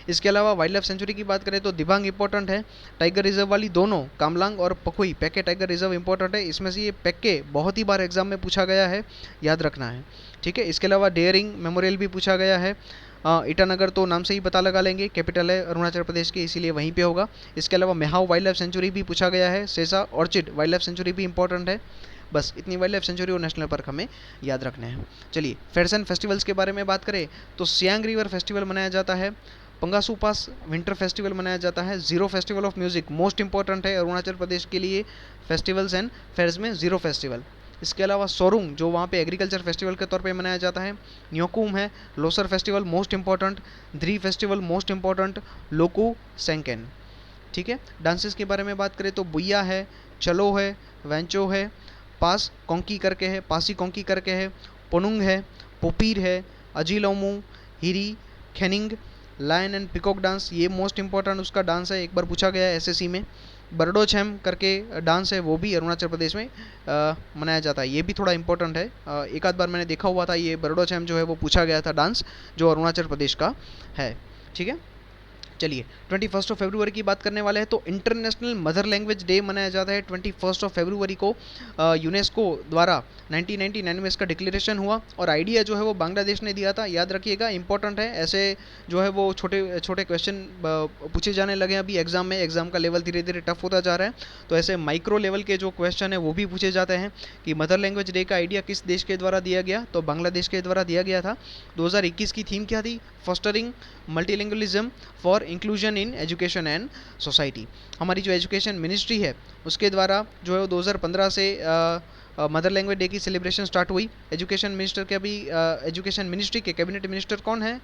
इसके अलावा वाइल्ड लाइफ सेंचुरी की बात करें तो दिबांग इंपॉर्टेंट है। टाइगर रिजर्व वाली दोनों कामलांग और पखुई पैके टाइगर रिजर्व इंपॉर्टेंट है। इसमें से ये पैके बहुत ही बार एग्जाम में पूछा गया है, याद रखना है। ठीक है, इसके अलावा डेयरिंग मेमोरियल भी पूछा गया है। ईटानगर तो नाम से ही पता लगा लेंगे, कैपिटल है अरुणाचल प्रदेश की, इसीलिए वहीं पे होगा। इसके अलावा मेहाव वाइल्ड लाइफ सेंचुरी भी पूछा गया है। सेसा ऑर्चिड वाइल्ड लाइफ सेंचुरी भी इंपॉर्टेंट है। बस इतनी वाइल्ड लाइफ सेंचुरी और नेशनल पार्क हमें याद रखने हैं। चलिए फेयर्स एंड फेस्टिवल्स के बारे में बात करें तो सियांग रिवर फेस्टिवल मनाया जाता है। पंगासू पास विंटर फेस्टिवल मनाया जाता है। Zero festival of music most important है अरुणाचल प्रदेश के लिए फेस्टिवल्स एंड फेयर्स में, जीरो फेस्टिवल। इसके अलावा सोरुंग जो वहाँ पे एग्रीकल्चर फेस्टिवल के तौर पे मनाया जाता है। न्योकुम है, लोसर फेस्टिवल मोस्ट इंपॉर्टेंट, द्री फेस्टिवल मोस्ट इंपॉर्टेंट, लोकू सेंकेन। ठीक है, डांसेस के बारे में बात करें तो बुया है, चलो है, वेंचो है, पास कोंकी करके है, पासी कोंकी करके है, पोनुंग है, पोपीर है, अजीलोमू, हिरी, खेनिंग, लायन एंड पिकॉक डांस, ये मोस्ट इंपॉर्टेंट उसका डांस है, एक बार पूछा गया है एसएससी में। बर्डोछैम करके डांस है, वो भी अरुणाचल प्रदेश में मनाया जाता है, ये भी थोड़ा इंपॉर्टेंट है। एक आध बार मैंने देखा हुआ था, ये बर्डोछैम जो है वो पूछा गया था डांस, जो अरुणाचल प्रदेश का है। ठीक है, चलिए 21 फरवरी की बात करने वाले हैं। तो इंटरनेशनल मदर लैंग्वेज डे मनाया जाता है 21 फरवरी को। यूनेस्को द्वारा 1999 में इसका डिक्लेरेशन हुआ, और आइडिया जो है वो बांग्लादेश ने दिया था, याद रखिएगा, इंपॉर्टेंट है। ऐसे जो है वो छोटे छोटे क्वेश्चन पूछे जाने लगे हैं अभी एग्जाम में, एग्जाम का लेवल धीरे धीरे टफ होता जा रहा है, तो ऐसे माइक्रो लेवल के जो क्वेश्चन है वो भी पूछे जाते हैं कि मदर लैंग्वेज डे का आइडिया किस देश के द्वारा दिया गया, तो बांग्लादेश के द्वारा दिया गया था। 2021 की थीम क्या थी? Fostering multilingualism for inclusion in education and society. हमारी जो एजुकेशन मिनिस्ट्री है उसके द्वारा जो है 2015 से मदर लैंग्वेज डे की सेलिब्रेशन स्टार्ट हुई। एजुकेशन मिनिस्टर के अभी एजुकेशन मिनिस्ट्री के कैबिनेट मिनिस्टर कौन है?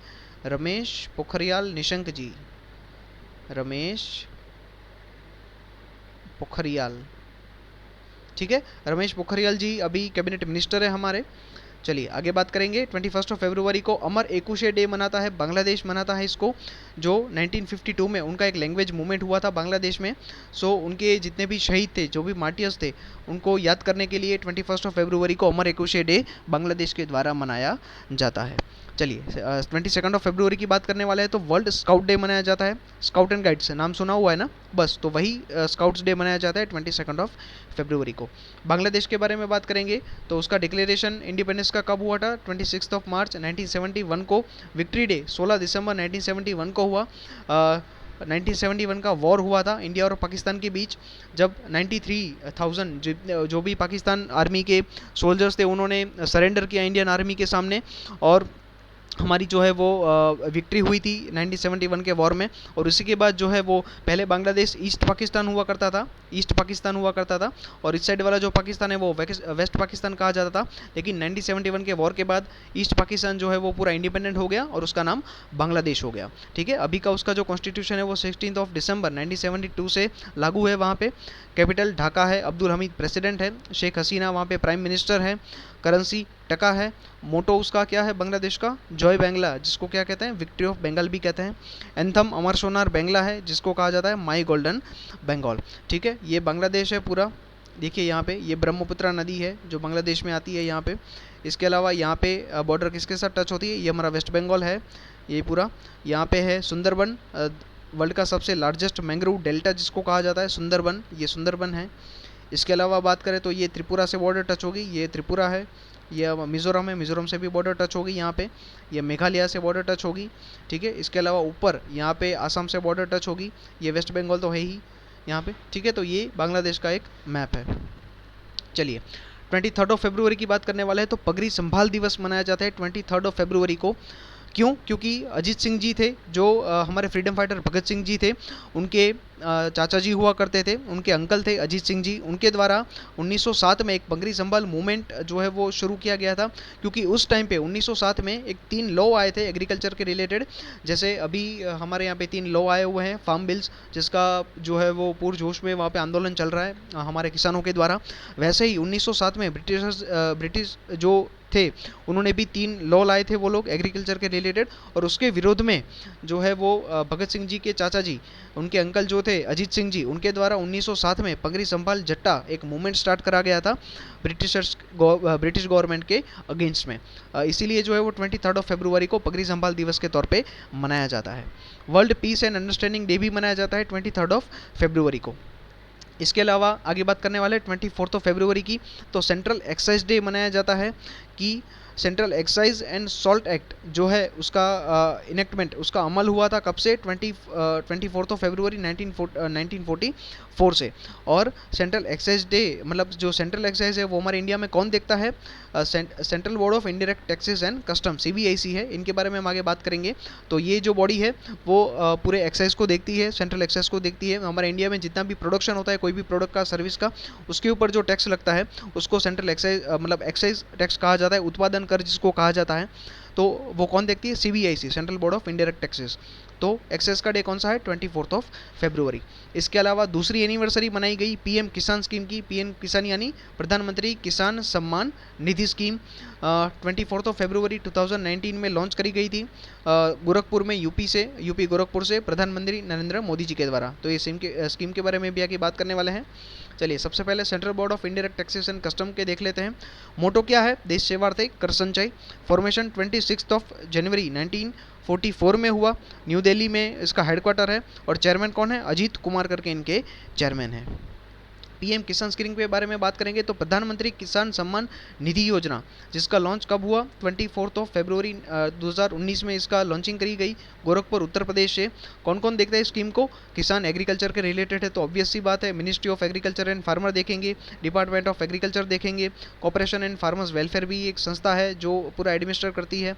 रमेश पोखरियाल निशंक जी, रमेश पोखरियाल। ठीक है, रमेश पोखरियाल जी अभी कैबिनेट मिनिस्टर है हमारे। चलिए आगे बात करेंगे। 21 फरवरी को अमर एकुशे डे मनाता है बांग्लादेश, मनाता है इसको, जो 1952 में उनका एक लैंग्वेज मूवमेंट हुआ था बांग्लादेश में। सो उनके जितने भी शहीद थे, जो भी मार्टियर्स थे, उनको याद करने के लिए 21 फरवरी को अमर एकुशे डे बांग्लादेश के द्वारा मनाया जाता है। चलिए 22 फरवरी की बात करने वाले हैं तो वर्ल्ड स्काउट डे मनाया जाता है। स्काउट एंड गाइड्स नाम सुना हुआ है ना, बस तो वही स्काउट्स डे मनाया जाता है 22 फरवरी को। बांग्लादेश के बारे में बात करेंगे तो उसका डिक्लेरेशन इंडिपेंडेंस का कब हुआ था, 26 मार्च 1971 को। विक्ट्री डे 16 दिसंबर 1971 को हुआ। 1971 का वॉर हुआ था इंडिया और पाकिस्तान के बीच, जब 93,000 जो भी पाकिस्तान आर्मी के सोल्जर्स थे उन्होंने सरेंडर किया इंडियन आर्मी के सामने, और हमारी जो है वो विक्ट्री हुई थी 1971 के वॉर में। और उसी के बाद जो है वो पहले बांग्लादेश ईस्ट पाकिस्तान हुआ करता था, और इस साइड वाला जो पाकिस्तान है वो वेस्ट पाकिस्तान कहा जाता था। लेकिन 1971 के वॉर के बाद ईस्ट पाकिस्तान जो है वो पूरा इंडिपेंडेंट हो गया और उसका नाम बांग्लादेश हो गया। ठीक है, अभी का उसका जो कॉन्स्टिट्यूशन है वो 16 दिसंबर 1972 से लागू है वहाँ पे। कैपिटल ढाका है, अब्दुल हमीद प्रेसिडेंट है, शेख हसीना वहाँ पे प्राइम मिनिस्टर है, करेंसी टका है। मोटो उसका क्या है बांग्लादेश का, जॉय बांग्ला, जिसको क्या कहते हैं विक्ट्री ऑफ बंगाल भी कहते हैं। एंथम अमर सोनार बांग्ला है, जिसको कहा जाता है माई गोल्डन बंगाल। ठीक है, ये बांग्लादेश है पूरा। देखिए यहाँ पे ये ब्रह्मपुत्रा नदी है जो बांग्लादेश में आती है यहाँ पे। इसके अलावा यहाँ पे बॉर्डर किसके साथ टच होती है, ये हमारा वेस्ट बंगाल है ये पूरा। यहाँ पे है सुंदरबन, वर्ल्ड का सबसे लार्जेस्ट मैंग्रोव डेल्टा जिसको कहा जाता है सुंदरबन, ये सुंदरबन है। इसके अलावा बात करें तो ये त्रिपुरा से बॉर्डर टच होगी, ये त्रिपुरा है। ये मिज़ोरम है, मिज़ोरम से भी बॉर्डर टच होगी यहाँ पे। ये मेघालय से बॉर्डर टच होगी। ठीक है, इसके अलावा ऊपर यहाँ पे आसाम से बॉर्डर टच होगी। ये वेस्ट बंगाल तो है ही यहाँ पे। ठीक है, तो ये बांग्लादेश का एक मैप है। चलिए 23 फरवरी की बात करने वाले हैं तो पगड़ी संभाल दिवस मनाया जाता है 23 फरवरी को। क्यों? क्योंकि अजीत सिंह जी थे जो हमारे फ्रीडम फाइटर भगत सिंह जी थे, उनके चाचा जी हुआ करते थे, उनके अंकल थे अजीत सिंह जी, उनके द्वारा 1907 में एक पगड़ी संभाल मूवमेंट जो है वो शुरू किया गया था। क्योंकि उस टाइम पे 1907 में एक 3 लॉ आए थे एग्रीकल्चर के रिलेटेड। जैसे अभी हमारे यहाँ पे 3 लॉ आए हुए हैं फार्म बिल्स, जिसका जो है वो पुरजोश में वहाँ पे आंदोलन चल रहा है हमारे किसानों के द्वारा। वैसे ही 1907 में ब्रिटिश जो थे उन्होंने भी 3 लॉ लाए थे वो लोग एग्रीकल्चर के रिलेटेड, और उसके विरोध में जो है वो भगत सिंह जी के चाचा जी, उनके अंकल जो थे अजीत सिंह जी, उनके द्वारा 1907 में पगड़ी संभाल जट्टा एक मूवमेंट स्टार्ट करा गया था ब्रिटिश गवर्नमेंट के अगेंस्ट में। इसीलिए जो है वो 23 फरवरी को पगड़ी संभाल दिवस के तौर पे मनाया जाता है। World peace and understanding day भी मनाया जाता है 23 फरवरी को। इसके अलावा आगे बात करने वाले 24 फरवरी की, तो सेंट्रल एक्साइज डे मनाया जाता है कि central excise and salt act जो है उसका इनेक्टमेंट, उसका अमल हुआ था कब से, 24 फरवरी 1944 से। और सेंट्रल एक्साइज डे मतलब जो सेंट्रल एक्साइज है वो हमारे इंडिया में कौन देखता है, central board of indirect taxes and custom, CBIC है, इनके बारे में हम आगे बात करेंगे। तो ये जो बॉडी है वो पूरे एक्साइज को देखती है, सेंट्रल एक्साइज को देखती है। हमारे इंडिया में जितना भी प्रोडक्शन होता है कोई भी प्रोडक्ट का, सर्विस का, उसके ऊपर जो टैक्स लगता है उसको सेंट्रल एक्साइज मतलब एक्साइज टैक्स कहा जाता है, उत्पादन कर जिसको कहा जाता है। तो वो कौन देखती है, CBIC, central board of indirect taxes. तो एक्साइज का डे कौन सा है, 24 फरवरी। इसके अलावा दूसरी एनिवर्सरी मनाई गई PM किसान स्कीम की। PM किसान यानी प्रधानमंत्री किसान सम्मान निधि स्कीम 24 फरवरी 2019 में लॉन्च करी गई थी गोरखपुर में, यूपी गोरखपुर से प्रधानमंत्री नरेंद्र मोदी जी के द्वारा। तो ये स्कीम के बारे में भी आगे बात करने वाले हैं। चलिए सबसे पहले central board of indirect taxes and custom के देख लेते हैं। मोटो क्या है, देश सेवार्थ कर संचय। फॉर्मेशन 26 जनवरी 1944 में हुआ, न्यू दिल्ली में इसका हेडक्वार्टर है। और चेयरमैन कौन है, अजीत कुमार करके इनके चेयरमैन हैं। PM किसान स्कीम के बारे में बात करेंगे तो प्रधानमंत्री किसान सम्मान निधि योजना, जिसका लॉन्च कब हुआ, 24 फरवरी 2019 में इसका लॉन्चिंग करी गई गोरखपुर उत्तर प्रदेश से। कौन कौन देखता है इस स्कीम को, किसान एग्रीकल्चर के रिलेटेड है तो ऑब्वियस सी बात है ministry of agriculture and farmer देखेंगे, डिपार्टमेंट ऑफ एग्रीकल्चर देखेंगे, कॉर्पोरेशन एंड फार्मर्स वेलफेयर भी एक संस्था है जो पूरा एडमिनिस्टर करती है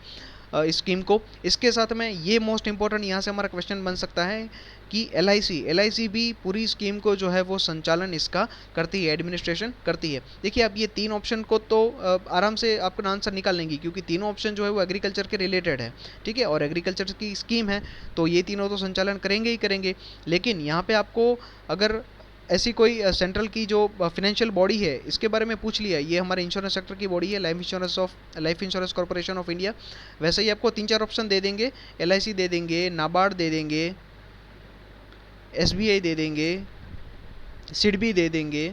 इस स्कीम को। इसके साथ में ये मोस्ट इंपॉर्टेंट यहाँ से हमारा क्वेश्चन बन सकता है कि LIC भी पूरी स्कीम को जो है वो संचालन इसका करती है, एडमिनिस्ट्रेशन करती है। देखिए अब ये 3 ऑप्शन को तो आराम से आपका आंसर निकाल लेंगे क्योंकि तीनों ऑप्शन जो है वो एग्रीकल्चर के रिलेटेड है। ठीक है, और एग्रीकल्चर की स्कीम है तो ये तीनों तो संचालन करेंगे ही करेंगे। लेकिन यहाँ पे आपको अगर ऐसी कोई सेंट्रल की जो फाइनेंशियल बॉडी है इसके बारे में पूछ लिया, ये हमारे इंश्योरेंस सेक्टर की बॉडी है, life insurance corporation of India, वैसे ही आपको 3-4 ऑप्शन दे देंगे, LIC दे देंगे, नाबार्ड दे देंगे, SBI दे देंगे, SIDBI दे देंगे,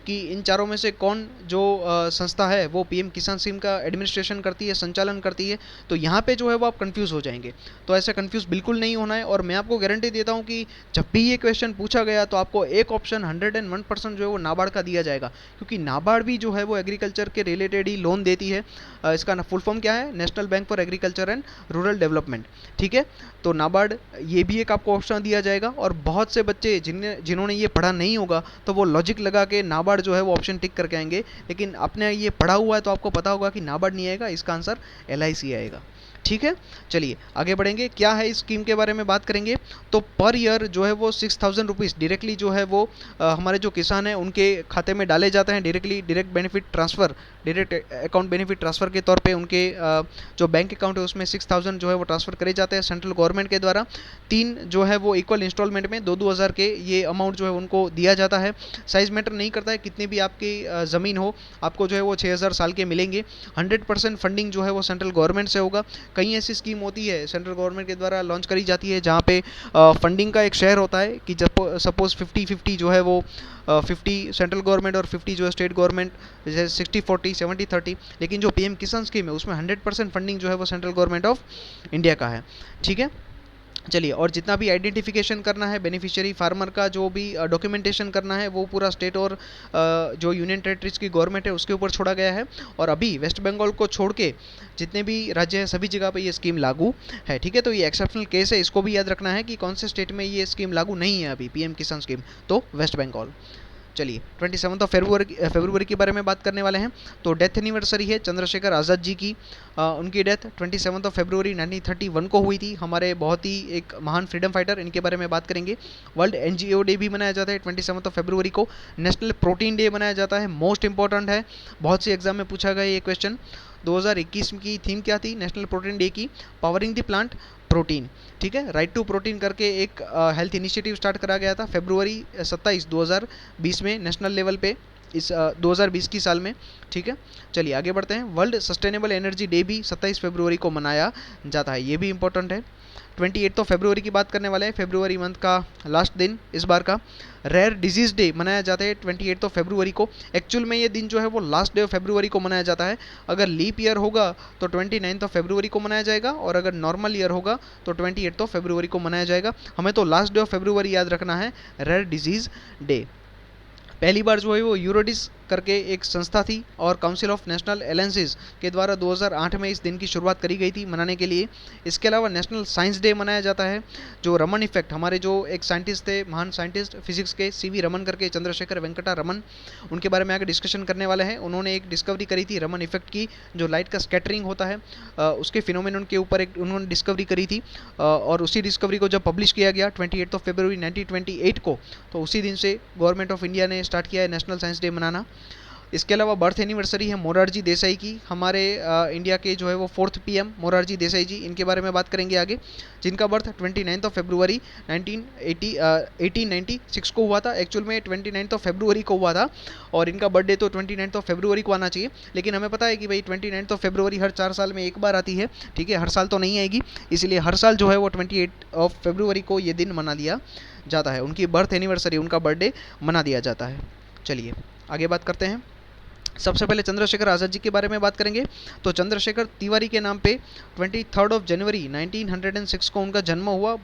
कि इन चारों में से कौन जो संस्था है वो पीएम किसान स्कीम का एडमिनिस्ट्रेशन करती है, संचालन करती है, तो यहाँ पे जो है वो आप कंफ्यूज हो जाएंगे। तो ऐसे कंफ्यूज बिल्कुल नहीं होना है, और मैं आपको गारंटी देता हूँ कि जब भी ये क्वेश्चन पूछा गया तो आपको एक ऑप्शन 101% जो है वो नाबार्ड का दिया जाएगा, क्योंकि नाबार्ड भी जो है वो एग्रीकल्चर के रिलेटेड ही लोन देती है। इसका फुल फॉर्म क्या है? National bank for agriculture and rural development. ठीक है, तो नाबार्ड ये भी एक आपको ऑप्शन दिया जाएगा। और बहुत से बच्चे जिन्होंने ये पढ़ा नहीं होगा तो वो लॉजिक लगा के नाबार्ड जो है वो ऑप्शन टिक करके आएंगे, लेकिन आपने ये पढ़ा हुआ है तो आपको पता होगा कि नाबार्ड नहीं आएगा, इसका आंसर LIC आएगा। ठीक है, चलिए आगे बढ़ेंगे। क्या है इस स्कीम के बारे में बात करेंगे। तो पर ईयर जो है वो 6,000 रुपीज़ डायरेक्टली जो है वो हमारे जो किसान हैं उनके खाते में डाले जाते हैं directly, direct benefit transfer, direct account benefit transfer के तौर पे उनके जो बैंक अकाउंट है उसमें 6,000 जो है वो ट्रांसफ़र करे जाते हैं सेंट्रल गवर्नमेंट के द्वारा। 3 जो है वो इक्वल इंस्टॉलमेंट में 2-2 हज़ार के ये अमाउंट जो है उनको दिया जाता है। साइज़ मैटर नहीं करता है, कितनी भी आपकी ज़मीन हो, आपको जो है वो 6,000 साल के मिलेंगे। 100% फंडिंग जो है वो सेंट्रल गवर्नमेंट से होगा। कई ऐसी स्कीम होती है सेंट्रल गवर्नमेंट के द्वारा लॉन्च करी जाती है जहाँ पे फंडिंग का एक शेयर होता है कि जब सपोज 50-50 जो है वो 50 सेंट्रल गवर्नमेंट और 50 जो है स्टेट गवर्नमेंट, जैसे 60-40, 70-30। लेकिन जो पीएम किसान स्कीम है उसमें 100% फंडिंग जो है वो सेंट्रल गवर्नमेंट ऑफ इंडिया का है। ठीक है, चलिए, और जितना भी आइडेंटिफिकेशन करना है बेनिफिशियरी फार्मर का, जो भी डॉक्यूमेंटेशन करना है वो पूरा स्टेट और जो यूनियन टेरिटरीज की गवर्नमेंट है उसके ऊपर छोड़ा गया है। और अभी वेस्ट बंगाल को छोड़ के जितने भी राज्य हैं सभी जगह पे ये स्कीम लागू है। ठीक है, तो ये एक्सेप्शनल केस है, इसको भी याद रखना है कि कौन से स्टेट में ये स्कीम लागू नहीं है अभी, पीएम किसान स्कीम, तो वेस्ट बंगाल। चलिए 27 फरवरी के बारे में बात करने वाले हैं। तो डेथ एनिवर्सरी है चंद्रशेखर आज़ाद जी की। उनकी डेथ 27 फरवरी 1931 को हुई थी। हमारे बहुत ही एक महान फ्रीडम फाइटर, इनके बारे में बात करेंगे। वर्ल्ड NGO डे भी मनाया जाता है 27 फरवरी को। नेशनल प्रोटीन डे मनाया जाता है, मोस्ट इंपॉर्टेंट है, बहुत सी एग्जाम में पूछा गया ये क्वेश्चन। 2021 की थीम क्या थी नेशनल प्रोटीन डे की? Powering the plant protein. ठीक है, राइट टू प्रोटीन करके एक हेल्थ इनिशिएटिव स्टार्ट करा गया था फरवरी 27 2020 में नेशनल लेवल पे, इस 2020 की साल में। ठीक है, चलिए आगे बढ़ते हैं। वर्ल्ड सस्टेनेबल एनर्जी डे भी 27 फरवरी को मनाया जाता है, ये भी इंपॉर्टेंट है। 28 फरवरी की बात करने वाले हैं, फरवरी मंथ का लास्ट दिन इस बार का। रेयर डिजीज़ डे मनाया जाता है 28 फरवरी को। एक्चुअल में ये दिन जो है वो लास्ट डे ऑफ फरवरी को मनाया जाता है। अगर लीप ईयर होगा तो 29 फरवरी को मनाया जाएगा, और अगर नॉर्मल ईयर होगा तो 28 फरवरी को मनाया जाएगा। हमें तो लास्ट डे ऑफ फरवरी याद रखना है, रेयर डिजीज़ डे। पहली बार जो है वो यूरोडिस करके एक संस्था थी और काउंसिल ऑफ नेशनल एलायंसेस के द्वारा 2008 में इस दिन की शुरुआत करी गई थी मनाने के लिए। इसके अलावा नेशनल साइंस डे मनाया जाता है। जो रमन इफेक्ट, हमारे जो एक साइंटिस्ट थे, महान साइंटिस्ट फिजिक्स के, CV रमन करके, चंद्रशेखर वेंकटा रमन, उनके बारे में आगे डिस्कशन करने वाले हैं। उन्होंने एक डिस्कवरी करी थी रमन इफेक्ट की, जो लाइट का स्कैटरिंग होता है उसके फिनोमेनन के ऊपर एक उन्होंने डिस्कवरी करी थी। और उसी डिस्कवरी को जब पब्लिश किया गया 28 फरवरी 1928 को, तो उसी दिन से गवर्नमेंट ऑफ इंडिया ने स्टार्ट किया है नेशनल साइंस डे मनाना। इसके अलावा बर्थ एनिवर्सरी है मोरारजी देसाई की, हमारे इंडिया के जो है वो 4th PM मोरारजी देसाई जी, इनके बारे में बात करेंगे आगे, जिनका बर्थ 29 फरवरी 1896 को हुआ था। एक्चुअल में 29 फरवरी को हुआ था, और इनका बर्थडे तो 29 फरवरी को आना चाहिए, लेकिन हमें पता है कि भाई 29 फरवरी हर 4 साल में एक बार आती है। ठीक है, हर साल तो नहीं आएगी, इसलिए हर साल जो है वो 28 फरवरी को ये दिन मना लिया जाता है, उनकी बर्थ एनिवर्सरी, उनका बर्थडे मना दिया जाता है। चलिए आगे बात करते हैं। सबसे पहले चंद्रशेखर आज़ाद जी के बारे में बात करेंगे। तो चंद्रशेखर तिवारी के नाम पे 23 जनवरी 1906 को उनका जन्म हुआ।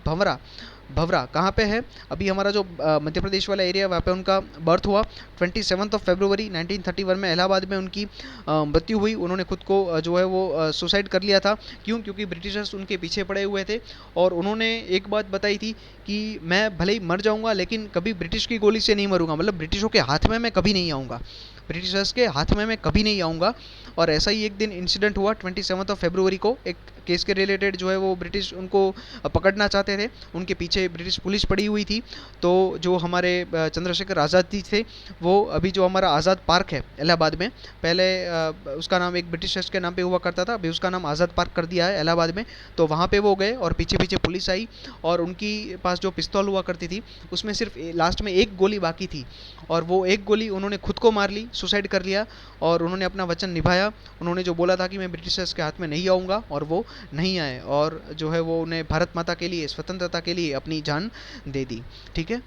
भवरा कहाँ पे है? अभी हमारा जो मध्य प्रदेश वाला एरिया, वहाँ पे उनका बर्थ हुआ। 27 फरवरी 1931 में इलाहाबाद में उनकी मृत्यु हुई। उन्होंने खुद को जो है वो सुसाइड कर लिया था। क्यों? क्योंकि ब्रिटिशर्स उनके पीछे पड़े हुए थे, और उन्होंने एक बात बताई थी कि मैं भले ही मर जाऊँगा लेकिन कभी ब्रिटिश की गोली से नहीं मरूंगा, मतलब ब्रिटिशों के हाथ में मैं कभी नहीं आऊँगा, ब्रिटिशर्स के हाथ में मैं कभी नहीं आऊँगा। और ऐसा ही एक दिन इंसिडेंट हुआ 27 फरवरी को, एक केस के रिलेटेड जो है वो ब्रिटिश उनको पकड़ना चाहते थे, उनके पीछे ब्रिटिश पुलिस पड़ी हुई थी। तो जो हमारे चंद्रशेखर आज़ाद जी थे, वो अभी जो हमारा आज़ाद पार्क है इलाहाबाद में, पहले उसका नाम एक ब्रिटिशर्स के नाम पे हुआ करता था, अभी उसका नाम आज़ाद पार्क कर दिया है इलाहाबाद में। तो वहाँ पे वो गए और पीछे पीछे पुलिस आई, और उनकी पास जो पिस्तौल हुआ करती थी उसमें सिर्फ लास्ट में एक गोली बाकी थी, और वो एक गोली उन्होंने खुद को मार ली, सुसाइड कर लिया, और उन्होंने अपना वचन निभाया। उन्होंने जो बोला था कि मैं ब्रिटिशर्स के हाथ में नहीं आऊँगा, और वो नहीं आए, और जो है वो उन्हें भारत माता के लिए, स्वतंत्रता के लिए अपनी जान दे दी। ठीक है,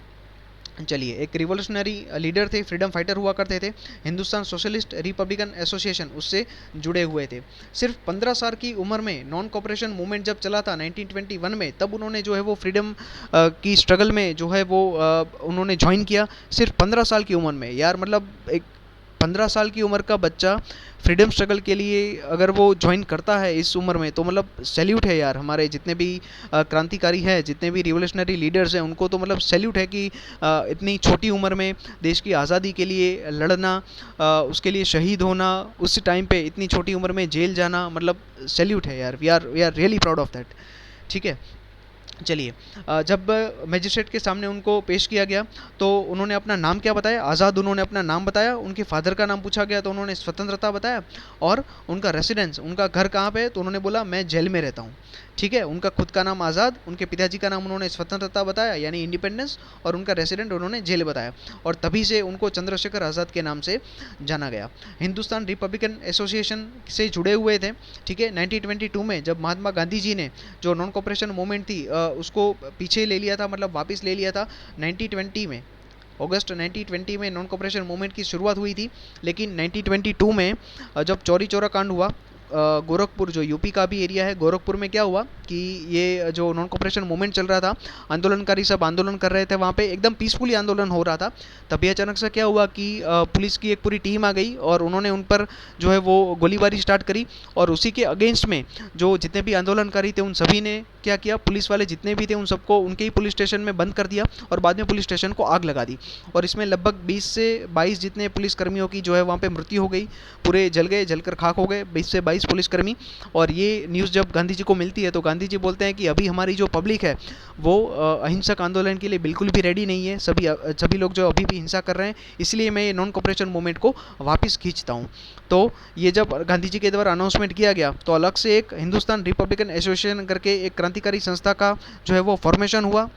चलिए, एक रिवोल्यूशनरी लीडर थे, फ्रीडम फाइटर हुआ करते थे, हिंदुस्तान सोशलिस्ट रिपब्लिकन एसोसिएशन उससे जुड़े हुए थे। सिर्फ 15 साल की उम्र में नॉन कॉपरेशन मूवमेंट जब चला था 1921 में, तब उन्होंने जो है वो फ्रीडम की स्ट्रगल में जो है वो उन्होंने ज्वाइन किया, सिर्फ 15 साल की उम्र में। यार मतलब एक 15 साल की उम्र का बच्चा फ्रीडम स्ट्रगल के लिए अगर वो ज्वाइन करता है इस उम्र में, तो मतलब सैल्यूट है यार। हमारे जितने भी क्रांतिकारी हैं, जितने भी रिवोल्यूशनरी लीडर्स हैं, उनको तो मतलब सैल्यूट है कि इतनी छोटी उम्र में देश की आज़ादी के लिए लड़ना, उसके लिए शहीद होना, उस टाइम पे इतनी छोटी उम्र में जेल जाना, मतलब सैल्यूट है यार। We are really proud of that. ठीक है, चलिए, जब मजिस्ट्रेट के सामने उनको पेश किया गया तो उन्होंने अपना नाम क्या बताया? आज़ाद उन्होंने अपना नाम बताया। उनके फादर का नाम पूछा गया तो उन्होंने स्वतंत्रता बताया। और उनका रेसिडेंस, उनका घर कहाँ पे है, तो उन्होंने बोला मैं जेल में रहता हूँ। ठीक है, उनका खुद का नाम आज़ाद, उनके पिताजी का नाम उन्होंने स्वतंत्रता बताया यानी इंडिपेंडेंस, और उनका रेसिडेंट उन्होंने जेल बताया। और तभी से उनको चंद्रशेखर आज़ाद के नाम से जाना गया। हिंदुस्तान रिपब्लिकन एसोसिएशन से जुड़े हुए थे। ठीक है, 1922 में जब महात्मा गांधी जी ने जो नॉन कॉपरेशन मूवमेंट थी उसको पीछे ले लिया था, मतलब वापस ले लिया था 1920 में। अगस्त 1920 में नॉन कॉपरेशन मूवमेंट की शुरुआत हुई थी, लेकिन 1922 में जब चौरी चौरा कांड हुआ, गोरखपुर जो यूपी का भी एरिया है, गोरखपुर में क्या हुआ कि ये जो नॉन कॉपरेशन मूवमेंट चल रहा था, आंदोलनकारी सब आंदोलन कर रहे थे, वहाँ पे एकदम पीसफुली आंदोलन हो रहा था। तभी अचानक से क्या हुआ कि पुलिस की एक पूरी टीम आ गई और उन्होंने उन पर जो है वो गोलीबारी स्टार्ट करी। और उसी के अगेंस्ट में जो जितने भी आंदोलनकारी थे उन सभी ने क्या किया, पुलिस वाले जितने भी थे उन सबको उनके ही पुलिस स्टेशन में बंद कर दिया और बाद में पुलिस स्टेशन को आग लगा दी। और इसमें लगभग 20 से 22 जितने पुलिसकर्मियों की जो है वहाँ पे मृत्यु हो गई, पूरे जल गए, जलकर खाक हो गए 20 से 22 पुलिसकर्मी। और ये न्यूज़ जब गांधी जी को मिलती है तो गांधी जी बोलते हैं कि अभी हमारी जो पब्लिक है वो अहिंसक आंदोलन के लिए बिल्कुल भी रेडी नहीं है, सभी लोग जो अभी भी हिंसा कर रहे हैं, इसलिए मैं ये नॉन कॉपरेशन मूवमेंट को वापस खींचता हूँ। तो ये जब गांधी जी के द्वारा अनाउंसमेंट किया गया तो अलग से एक हिंदुस्तान रिपब्लिकन एसोसिएशन करके एक क्रांतिकारी संस्था का जो है वो फॉर्मेशन हुआ।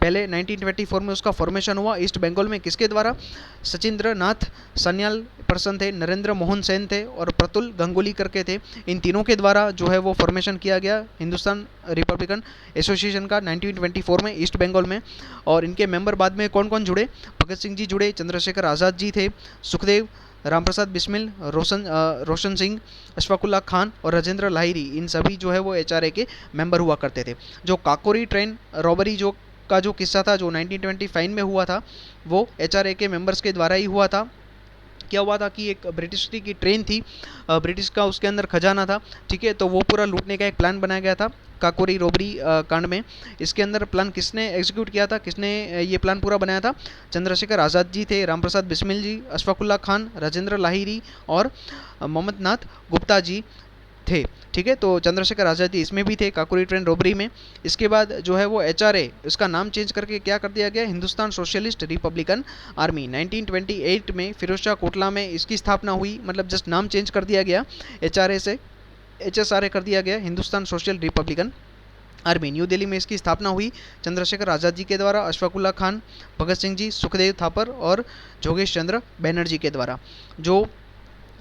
पहले 1924 में उसका फॉर्मेशन हुआ ईस्ट बंगाल में। किसके द्वारा? सचिंद्र नाथ सन्याल पर्सन थे, नरेंद्र मोहन सेन थे और प्रतुल गंगुली करके थे। इन तीनों के द्वारा जो है वो फॉर्मेशन किया गया हिंदुस्तान रिपब्लिकन एसोसिएशन का 1924 में ईस्ट बंगाल में। और इनके मेंबर बाद में कौन कौन जुड़े? भगत सिंह जी जुड़े, चंद्रशेखर आज़ाद जी थे, सुखदेव, रामप्रसाद बिस्मिल, रोशन सिंह, अशफाकुल्ला खान और राजेंद्र लाहिरी, इन सभी जो है वो एचआरए के मेंबर हुआ करते थे। जो काकोरी ट्रेन रॉबरी जो किस्सा था जो 1925 में हुआ था, वो एचआरए के मेंबर्स के द्वारा ही हुआ था। क्या हुआ था कि एक ब्रिटिश की ट्रेन थी, ब्रिटिश का उसके अंदर खजाना था। ठीक है, तो वो पूरा लूटने का एक प्लान बनाया गया था काकोरी रोबरी कांड में। इसके अंदर प्लान किसने एग्जीक्यूट किया था, किसने ये प्लान पूरा बनाया था? चंद्रशेखर आज़ाद जी थे, रामप्रसाद बिस्मिल जी, अशफाकुल्ला खान, राजेंद्र लाहिरी और मोहम्मद नाथ गुप्ता जी थे। ठीक है, तो चंद्रशेखर आज़ाद जी इसमें भी थे, काकोरी ट्रेन रॉबरी में। इसके बाद जो है वो एचआरए, इसका नाम चेंज करके क्या कर दिया गया? Hindustan socialist Republican army. 1928 में फिरोज शाह कोटला में इसकी स्थापना हुई, मतलब जस्ट नाम चेंज कर दिया गया, एचआरए से एचएसआरए कर दिया गया, Hindustan social Republican army. New Delhi में इसकी स्थापना हुई चंद्रशेखर आज़ाद जी के द्वारा, अशफाकुल्ला खान, भगत सिंह जी, सुखदेव थापर और जोगेश चंद्र बैनर्जी के द्वारा। जो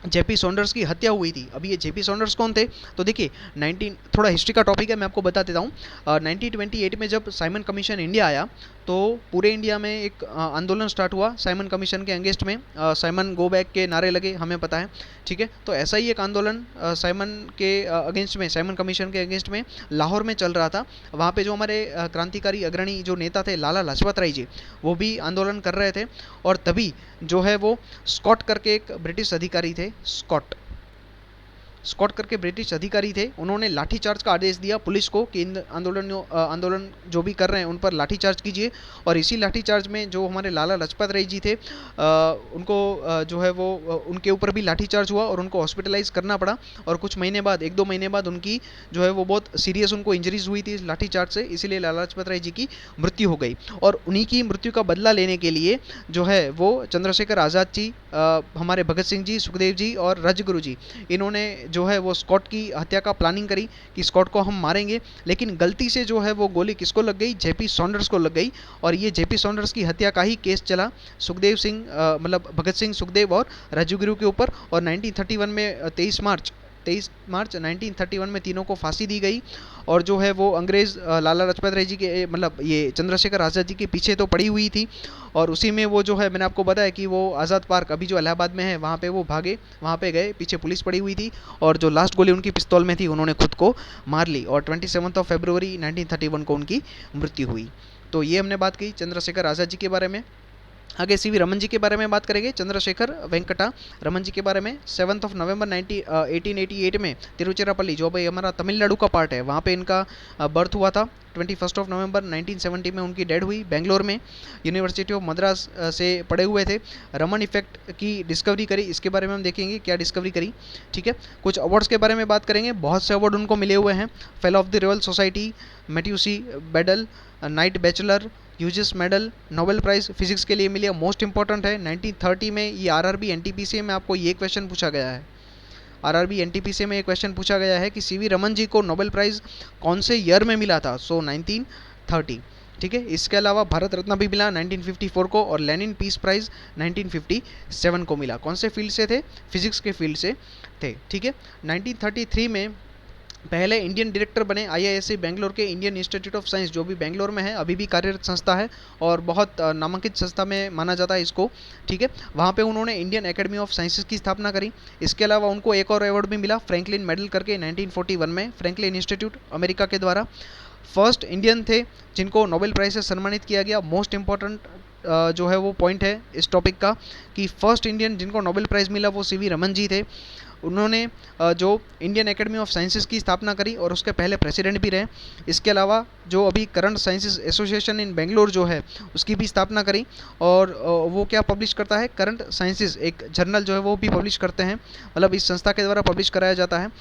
जेपी सॉन्डर्स की हत्या हुई थी, अभी ये जेपी सॉन्डर्स कौन थे? तो देखिए, 19 थोड़ा हिस्ट्री का टॉपिक है, मैं आपको बता देता हूँ। 1928 में जब साइमन कमीशन इंडिया आया तो पूरे इंडिया में एक आंदोलन स्टार्ट हुआ साइमन कमीशन के अगेंस्ट में। साइमन गो बैक के नारे लगे, हमें पता है। ठीक है, तो ऐसा ही एक आंदोलन साइमन के अगेंस्ट में, साइमन कमीशन के अगेंस्ट में लाहौर में चल रहा था। वहाँ पे जो हमारे क्रांतिकारी अग्रणी जो नेता थे लाला लाजपत राय जी, वो भी आंदोलन कर रहे थे। और तभी जो है वो स्कॉट करके एक ब्रिटिश अधिकारी थे, स्कॉट करके ब्रिटिश अधिकारी थे, उन्होंने लाठीचार्ज का आदेश दिया पुलिस को कि इन आंदोलन जो भी कर रहे हैं उन पर लाठीचार्ज कीजिए। और इसी लाठीचार्ज में जो हमारे लाला लाजपत राय जी थे, उनको जो है वो उनके ऊपर भी लाठीचार्ज हुआ और उनको हॉस्पिटलाइज करना पड़ा। और कुछ महीने बाद, 1-2 महीने बाद उनकी जो है वो बहुत सीरियस उनको इंजरीज हुई थी इस लाठीचार्ज से, इसीलिए लाला लाजपत राय जी की मृत्यु हो गई। और उन्हीं की मृत्यु का बदला लेने के लिए जो है वो चंद्रशेखर आज़ाद जी, हमारे भगत सिंह जी, सुखदेव जी और राजगुरु जी, इन्होंने जो है वो स्कॉट की हत्या का प्लानिंग करी कि स्कॉट को हम मारेंगे। लेकिन गलती से जो है वो गोली किसको लग गई? जेपी सॉन्डर्स को लग गई। और ये जेपी सॉन्डर्स की हत्या का ही केस चला सुखदेव सिंह, मतलब भगत सिंह, सुखदेव और राजगुरु के ऊपर। और 1931 में 23 मार्च 23 मार्च 1931 में तीनों को फांसी दी गई। और जो है वो अंग्रेज़ लाला लाजपत राय जी के मतलब ये चंद्रशेखर आज़ाद जी के पीछे तो पड़ी हुई थी, और उसी में वो जो है मैंने आपको बताया कि वो आज़ाद पार्क अभी जो इलाहाबाद में है वहाँ पे वो भागे, वहाँ पे गए, पीछे पुलिस पड़ी हुई थी, और जो लास्ट गोली उनकी पिस्तौल में थी उन्होंने खुद को मार ली, और 27 फरवरी 1931 को उनकी मृत्यु हुई। तो ये हमने बात की चंद्रशेखर आज़ाद जी के बारे में। आगे सीवी रमन जी के बारे में बात करेंगे, चंद्रशेखर वेंकटा रमन जी के बारे में। 7 नवंबर 1888 में तिरुचिरापल्ली, जो भाई हमारा तमिलनाडु का पार्ट है, वहाँ पे इनका बर्थ हुआ था। 21 नवंबर 1970 में उनकी डेड हुई। बेंगलोर में यूनिवर्सिटी ऑफ मद्रास से पढ़े हुए थे। रमन इफेक्ट की डिस्कवरी करी, इसके बारे में हम देखेंगे क्या डिस्कवरी करी। ठीक है, कुछ अवार्ड्स के बारे में बात करेंगे। बहुत से अवार्ड उनको मिले हुए हैं। Fellow of the royal society, Matteucci medal, knight bachelor, Hughes medal, Nobel prize physics के लिए मिली है। मोस्ट इंपॉर्टेंट है 1930 में ये आरआरबी एनटीपीसी में आपको ये क्वेश्चन पूछा गया है। आरआरबी एनटीपीसी में ये क्वेश्चन पूछा गया है कि सीवी रमन जी को नोबेल प्राइज़ कौन से ईयर में मिला था। सो 1930। ठीक है, इसके अलावा भारत रत्न भी मिला 1954 को, और लेनिन पीस प्राइज़ 1957 को मिला। कौन से फील्ड से थे? फिजिक्स के फील्ड से थे। ठीक है, 1933 में पहले इंडियन डायरेक्टर बने आईआईएससी बेंगलोर के इंडियन इंस्टीट्यूट ऑफ साइंस, जो भी बेंगलोर में है, अभी भी कार्यरत संस्था है और बहुत नामांकित संस्था में माना जाता है इसको। ठीक है, वहाँ पे उन्होंने इंडियन एकेडमी ऑफ साइंसेज की स्थापना करी। इसके अलावा उनको एक और अवार्ड भी मिला, फ्रैंकलिन मेडल करके 1941 में, फ्रैंकलिन इंस्टीट्यूट अमेरिका के द्वारा। फर्स्ट इंडियन थे जिनको नोबेल प्राइज़ से सम्मानित किया गया। मोस्ट इंपॉर्टेंट जो है वो पॉइंट है इस टॉपिक का कि फर्स्ट इंडियन जिनको नोबेल प्राइज़ मिला वो सीवी रमन जी थे। उन्होंने जो इंडियन एकेडमी ऑफ साइंसेज की स्थापना करी और उसके पहले प्रेसिडेंट भी रहे। इसके अलावा जो अभी current sciences association in Bangalore जो है उसकी भी स्थापना करी, और वो क्या पब्लिश करता है? करंट साइंसेज एक जर्नल जो है वो भी पब्लिश करते हैं, मतलब इस संस्था के द्वारा पब्लिश कराया जाता है।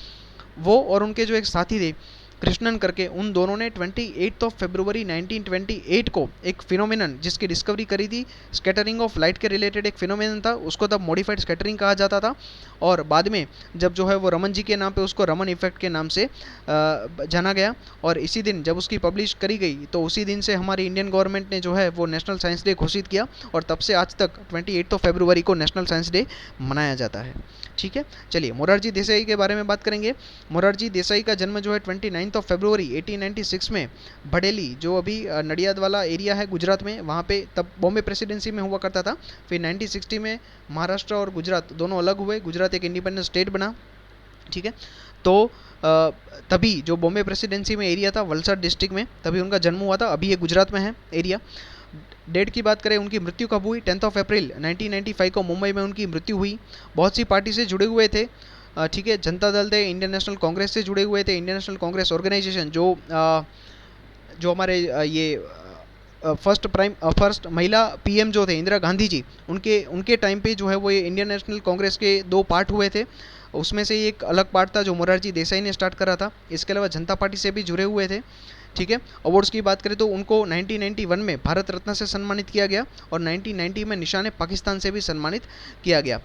वो और उनके जो एक साथी थे कृष्णन करके, उन दोनों ने 28 फरवरी 1928 को एक फिनोमिनन जिसकी डिस्कवरी करी थी, स्कैटरिंग ऑफ लाइट के रिलेटेड एक फिनोमिनन था, उसको तब मॉडिफाइड स्कैटरिंग कहा जाता था। और बाद में जब जो है वो रमन जी के नाम पे उसको रमन इफेक्ट के नाम से जाना गया, और इसी दिन जब उसकी पब्लिश करी गई तो उसी दिन से हमारी इंडियन गवर्नमेंट ने जो है वो नेशनल साइंस डे घोषित किया, और तब से आज तक 28 फरवरी को नेशनल साइंस डे मनाया जाता है। ठीक है, चलिए मोरारजी देसाई के बारे में बात करेंगे। मोरारजी देसाई का जन्म जो है 29 फरवरी 1896 में भड़ेली, जो अभी नडियाद वाला एरिया है गुजरात में, वहाँ पे तब बॉम्बे प्रेसिडेंसी में हुआ करता था। फिर 1960 में महाराष्ट्र और गुजरात दोनों अलग हुए, गुजरात एक इंडिपेंडेंट स्टेट बना। ठीक है, तो तभी जो बॉम्बे प्रेसिडेंसी में एरिया था वलसाड डिस्ट्रिक्ट में, तभी उनका जन्म हुआ था। अभी ये गुजरात में है एरिया। डेट की बात करें, उनकी मृत्यु कब हुई? 10 अप्रैल 1995 को मुंबई में उनकी मृत्यु हुई। बहुत सी पार्टी से जुड़े हुए थे। ठीक है, जनता दल थे, इंडियन नेशनल कांग्रेस से जुड़े हुए थे। इंडियन नेशनल कांग्रेस ऑर्गेनाइजेशन जो हमारे ये फर्स्ट महिला पीएम जो थे इंदिरा गांधी जी, उनके टाइम पे जो है वो ये इंडियन नेशनल कांग्रेस के 2 पार्ट हुए थे। उसमें से एक अलग पार्ट था जो मोरारजी देसाई ने स्टार्ट करा था। इसके अलावा जनता पार्टी से भी जुड़े हुए थे। ठीक है, अवार्ड्स की बात करें तो उनको 1991 में भारत रत्न से सम्मानित किया गया, और 1990 में निशान पाकिस्तान से भी सम्मानित किया गया।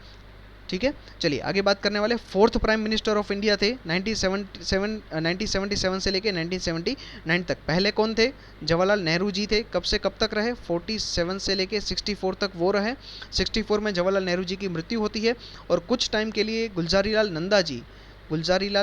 ठीक है, चलिए आगे बात करने वाले। 4th prime minister of India थे 1977 से लेके 1979 तक। पहले कौन थे? जवाहरलाल नेहरू जी थे। कब से कब तक रहे? 47 से लेके 64 तक वो रहे। 64 में जवाहरलाल नेहरू जी की मृत्यु होती है, और कुछ टाइम के लिए Gulzarilal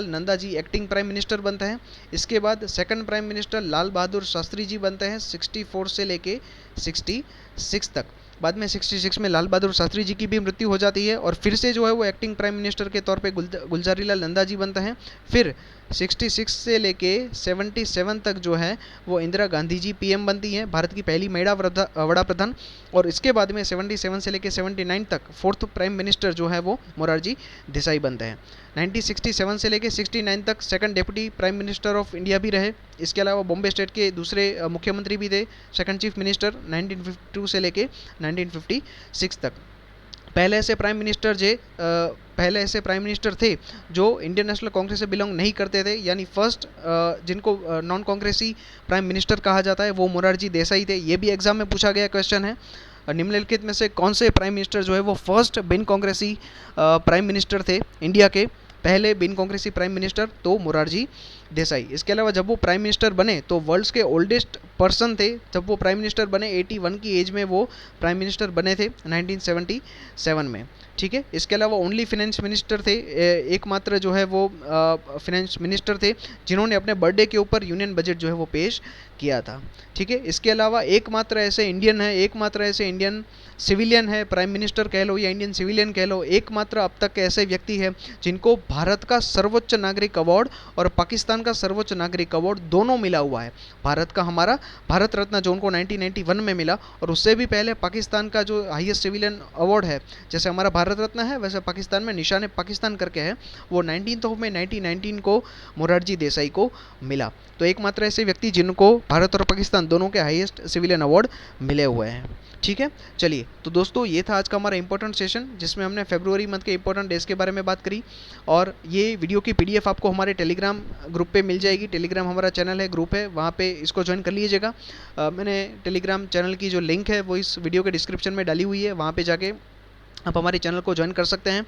Nanda ji acting prime minister बनते हैं। इसके बाद second prime minister Lal Bahadur Shastri ji बनते हैं 64 से लेके 66 तक। बाद में 66 में लाल बहादुर शास्त्री जी की भी मृत्यु हो जाती है, और फिर से जो है वो एक्टिंग प्राइम मिनिस्टर के तौर पे गुलजारीलाल नंदा जी बनते हैं। फिर 66 से लेके 77 तक जो है वो इंदिरा गांधी जी पीएम बनती हैं, भारत की पहली महिला वड़ा प्रधान। और इसके बाद में 77 से लेके 79 तक 4th प्राइम मिनिस्टर जो है वो मोरारजी देसाई बनते हैं। 1967 से लेके 69 तक second deputy prime minister of India भी रहे। इसके अलावा बॉम्बे स्टेट के दूसरे मुख्यमंत्री भी थे, सेकंड चीफ मिनिस्टर 1952 से लेके 1956 तक। पहले ऐसे प्राइम मिनिस्टर थे जो इंडियन नेशनल कांग्रेस से बिलोंग नहीं करते थे, यानी फर्स्ट जिनको नॉन कांग्रेसी प्राइम मिनिस्टर कहा जाता है वो मोरारजी देसाई थे। ये भी एग्जाम में पूछा गया क्वेश्चन है। निम्नलिखित में से कौन से प्राइम मिनिस्टर जो है वो फर्स्ट बिन कांग्रेसी प्राइम मिनिस्टर थे इंडिया के? पहले बिन कांग्रेसी प्राइम मिनिस्टर तो मोरारजी देसाई। इसके अलावा जब वो प्राइम मिनिस्टर बने तो वर्ल्ड्स के ओल्डेस्ट पर्सन थे। जब वो प्राइम मिनिस्टर बने 81 की एज में वो प्राइम मिनिस्टर बने थे 1977 में, ठीक है। इसके अलावा ओनली फिनेंस मिनिस्टर थे, एकमात्र जो है वो फिनेंस मिनिस्टर थे जिन्होंने अपने बर्थडे के ऊपर यूनियन बजट जो है वो पेश किया था, ठीक है। इसके अलावा एकमात्र ऐसे इंडियन सिविलियन है, प्राइम मिनिस्टर कह लो या इंडियन सिविलियन कह लो, एकमात्र अब तक के ऐसे व्यक्ति है जिनको भारत का सर्वोच्च नागरिक अवार्ड और पाकिस्तान का सर्वोच्च नागरिक अवार्ड दोनों मिला हुआ है। भारत का हमारा भारत रत्न जो उनको 1991 में मिला, और उससे भी पहले पाकिस्तान का जो हाईएस्ट सिविलियन अवार्ड है, जैसे हमारा भारत रत्न है वैसे पाकिस्तान में निशान पाकिस्तान करके है, वो 19 में 1919 को मोरारजी देसाई को मिला। तो एकमात्र ऐसे व्यक्ति जिनको भारत और पाकिस्तान दोनों के हाईएस्ट सिविलियन अवार्ड मिले हुए हैं, ठीक है। चलिए तो दोस्तों ये था आज का हमारा इंपॉर्टेंट सेशन जिसमें हमने फरवरी मंथ के इंपॉर्टेंट डेज के बारे में बात करी, और ये वीडियो की पीडीएफ आपको हमारे टेलीग्राम ग्रुप पे मिल जाएगी। टेलीग्राम हमारा चैनल है, ग्रुप है, वहाँ पे इसको ज्वाइन कर लीजिएगा। मैंने टेलीग्राम चैनल की जो लिंक है वो इस वीडियो के डिस्क्रिप्शन में डाली हुई है, वहाँ पर जाके आप हमारे चैनल को ज्वाइन कर सकते हैं।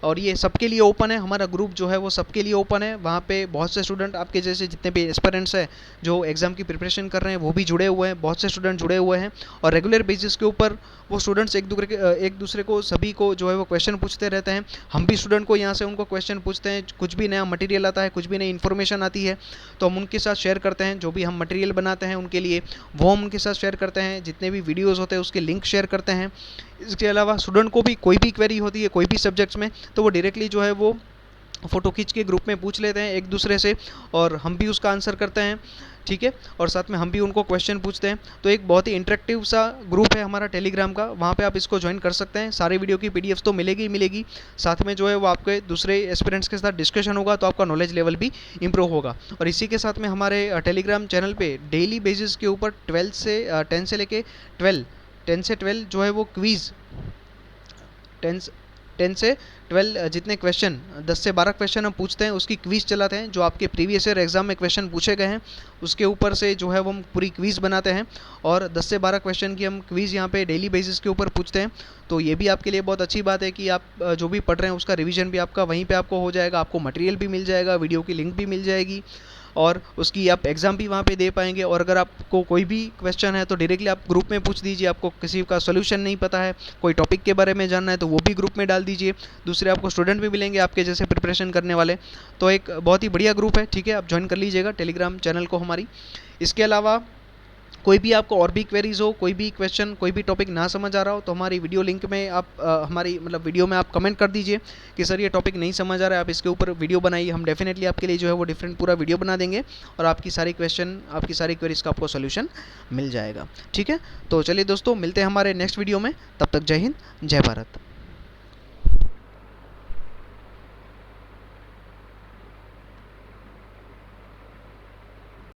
और ये सबके लिए ओपन है, हमारा ग्रुप जो है वो सबके लिए ओपन है। वहाँ पे बहुत से स्टूडेंट आपके जैसे जितने भी एस्पिरेंट्स हैं जो एग्ज़ाम की प्रिपरेशन कर रहे हैं वो भी जुड़े हुए हैं, बहुत से स्टूडेंट जुड़े हुए हैं, और रेगुलर बेसिस के ऊपर वो स्टूडेंट्स एक दूसरे को सभी को जो है वो क्वेश्चन पूछते रहते हैं। हम भी स्टूडेंट को यहाँ से उनको क्वेश्चन पूछते हैं, कुछ भी नया मटेरियल आता है, कुछ भी नई इन्फॉर्मेशन आती है तो हम उनके साथ शेयर करते हैं। जो भी हम मटेरियल बनाते हैं उनके लिए वो हम उनके साथ शेयर करते हैं, जितने भी वीडियोज़ होते हैं उसके लिंक शेयर करते हैं। इसके अलावा स्टूडेंट को भी कोई भी क्वेरी होती है कोई भी सब्जेक्ट्स में तो वो डायरेक्टली जो है वो फ़ोटो खींच के ग्रुप में पूछ लेते हैं एक दूसरे से, और हम भी उसका आंसर करते हैं, ठीक है। और साथ में हम भी उनको क्वेश्चन पूछते हैं। तो एक बहुत ही इंटरेक्टिव सा ग्रुप है हमारा टेलीग्राम का, वहाँ पे आप इसको ज्वाइन कर सकते हैं। सारे वीडियो की पीडीएफ तो मिलेगी ही मिलेगी, साथ में जो है वो आपके दूसरे एस्पिरेंट्स के साथ डिस्कशन होगा तो आपका नॉलेज लेवल भी इंप्रूव होगा। और इसी के साथ में हमारे टेलीग्राम चैनल पर डेली बेसिस के ऊपर 10 से लेके 12 जो है वो क्वीज़ 10 से 12 जितने क्वेश्चन 10 से 12 क्वेश्चन हम पूछते हैं उसकी क्विज़ चलाते हैं। जो आपके प्रीवियस ईयर एग्जाम में क्वेश्चन पूछे गए हैं उसके ऊपर से जो है वो हम पूरी क्विज़ बनाते हैं, और 10 से 12 क्वेश्चन की हम क्विज़ यहाँ पे डेली बेसिस के ऊपर पूछते हैं। तो ये भी आपके लिए बहुत अच्छी बात है कि आप जो भी पढ़ रहे हैं उसका रिवीजन भी आपका वहीं पर आपको हो जाएगा, आपको मटेरियल भी मिल जाएगा, वीडियो की लिंक भी मिल जाएगी, और उसकी आप एग्ज़ाम भी वहाँ पे दे पाएंगे। और अगर आपको कोई भी क्वेश्चन है तो डायरेक्टली आप ग्रुप में पूछ दीजिए। आपको किसी का सोल्यूशन नहीं पता है, कोई टॉपिक के बारे में जानना है तो वो भी ग्रुप में डाल दीजिए। दूसरे आपको स्टूडेंट भी मिलेंगे आपके जैसे प्रिपरेशन करने वाले। तो एक बहुत ही बढ़िया ग्रुप है, ठीक है। आप ज्वाइन कर लीजिएगा टेलीग्राम चैनल को हमारी। इसके अलावा कोई भी आपको और भी क्वेरीज हो, कोई भी क्वेश्चन, कोई भी टॉपिक ना समझ आ रहा हो तो हमारी वीडियो लिंक में आप हमारी मतलब वीडियो में आप कमेंट कर दीजिए कि सर ये टॉपिक नहीं समझ आ रहा है, आप इसके ऊपर वीडियो बनाइए। हम डेफिनेटली आपके लिए जो है वो डिफरेंट पूरा वीडियो बना देंगे और आपकी सारी क्वेरीज का आपको सोल्यूशन मिल जाएगा, ठीक है। तो चलिए दोस्तों, मिलते हैं हमारे नेक्स्ट वीडियो में, तब तक जय हिंद, जय भारत।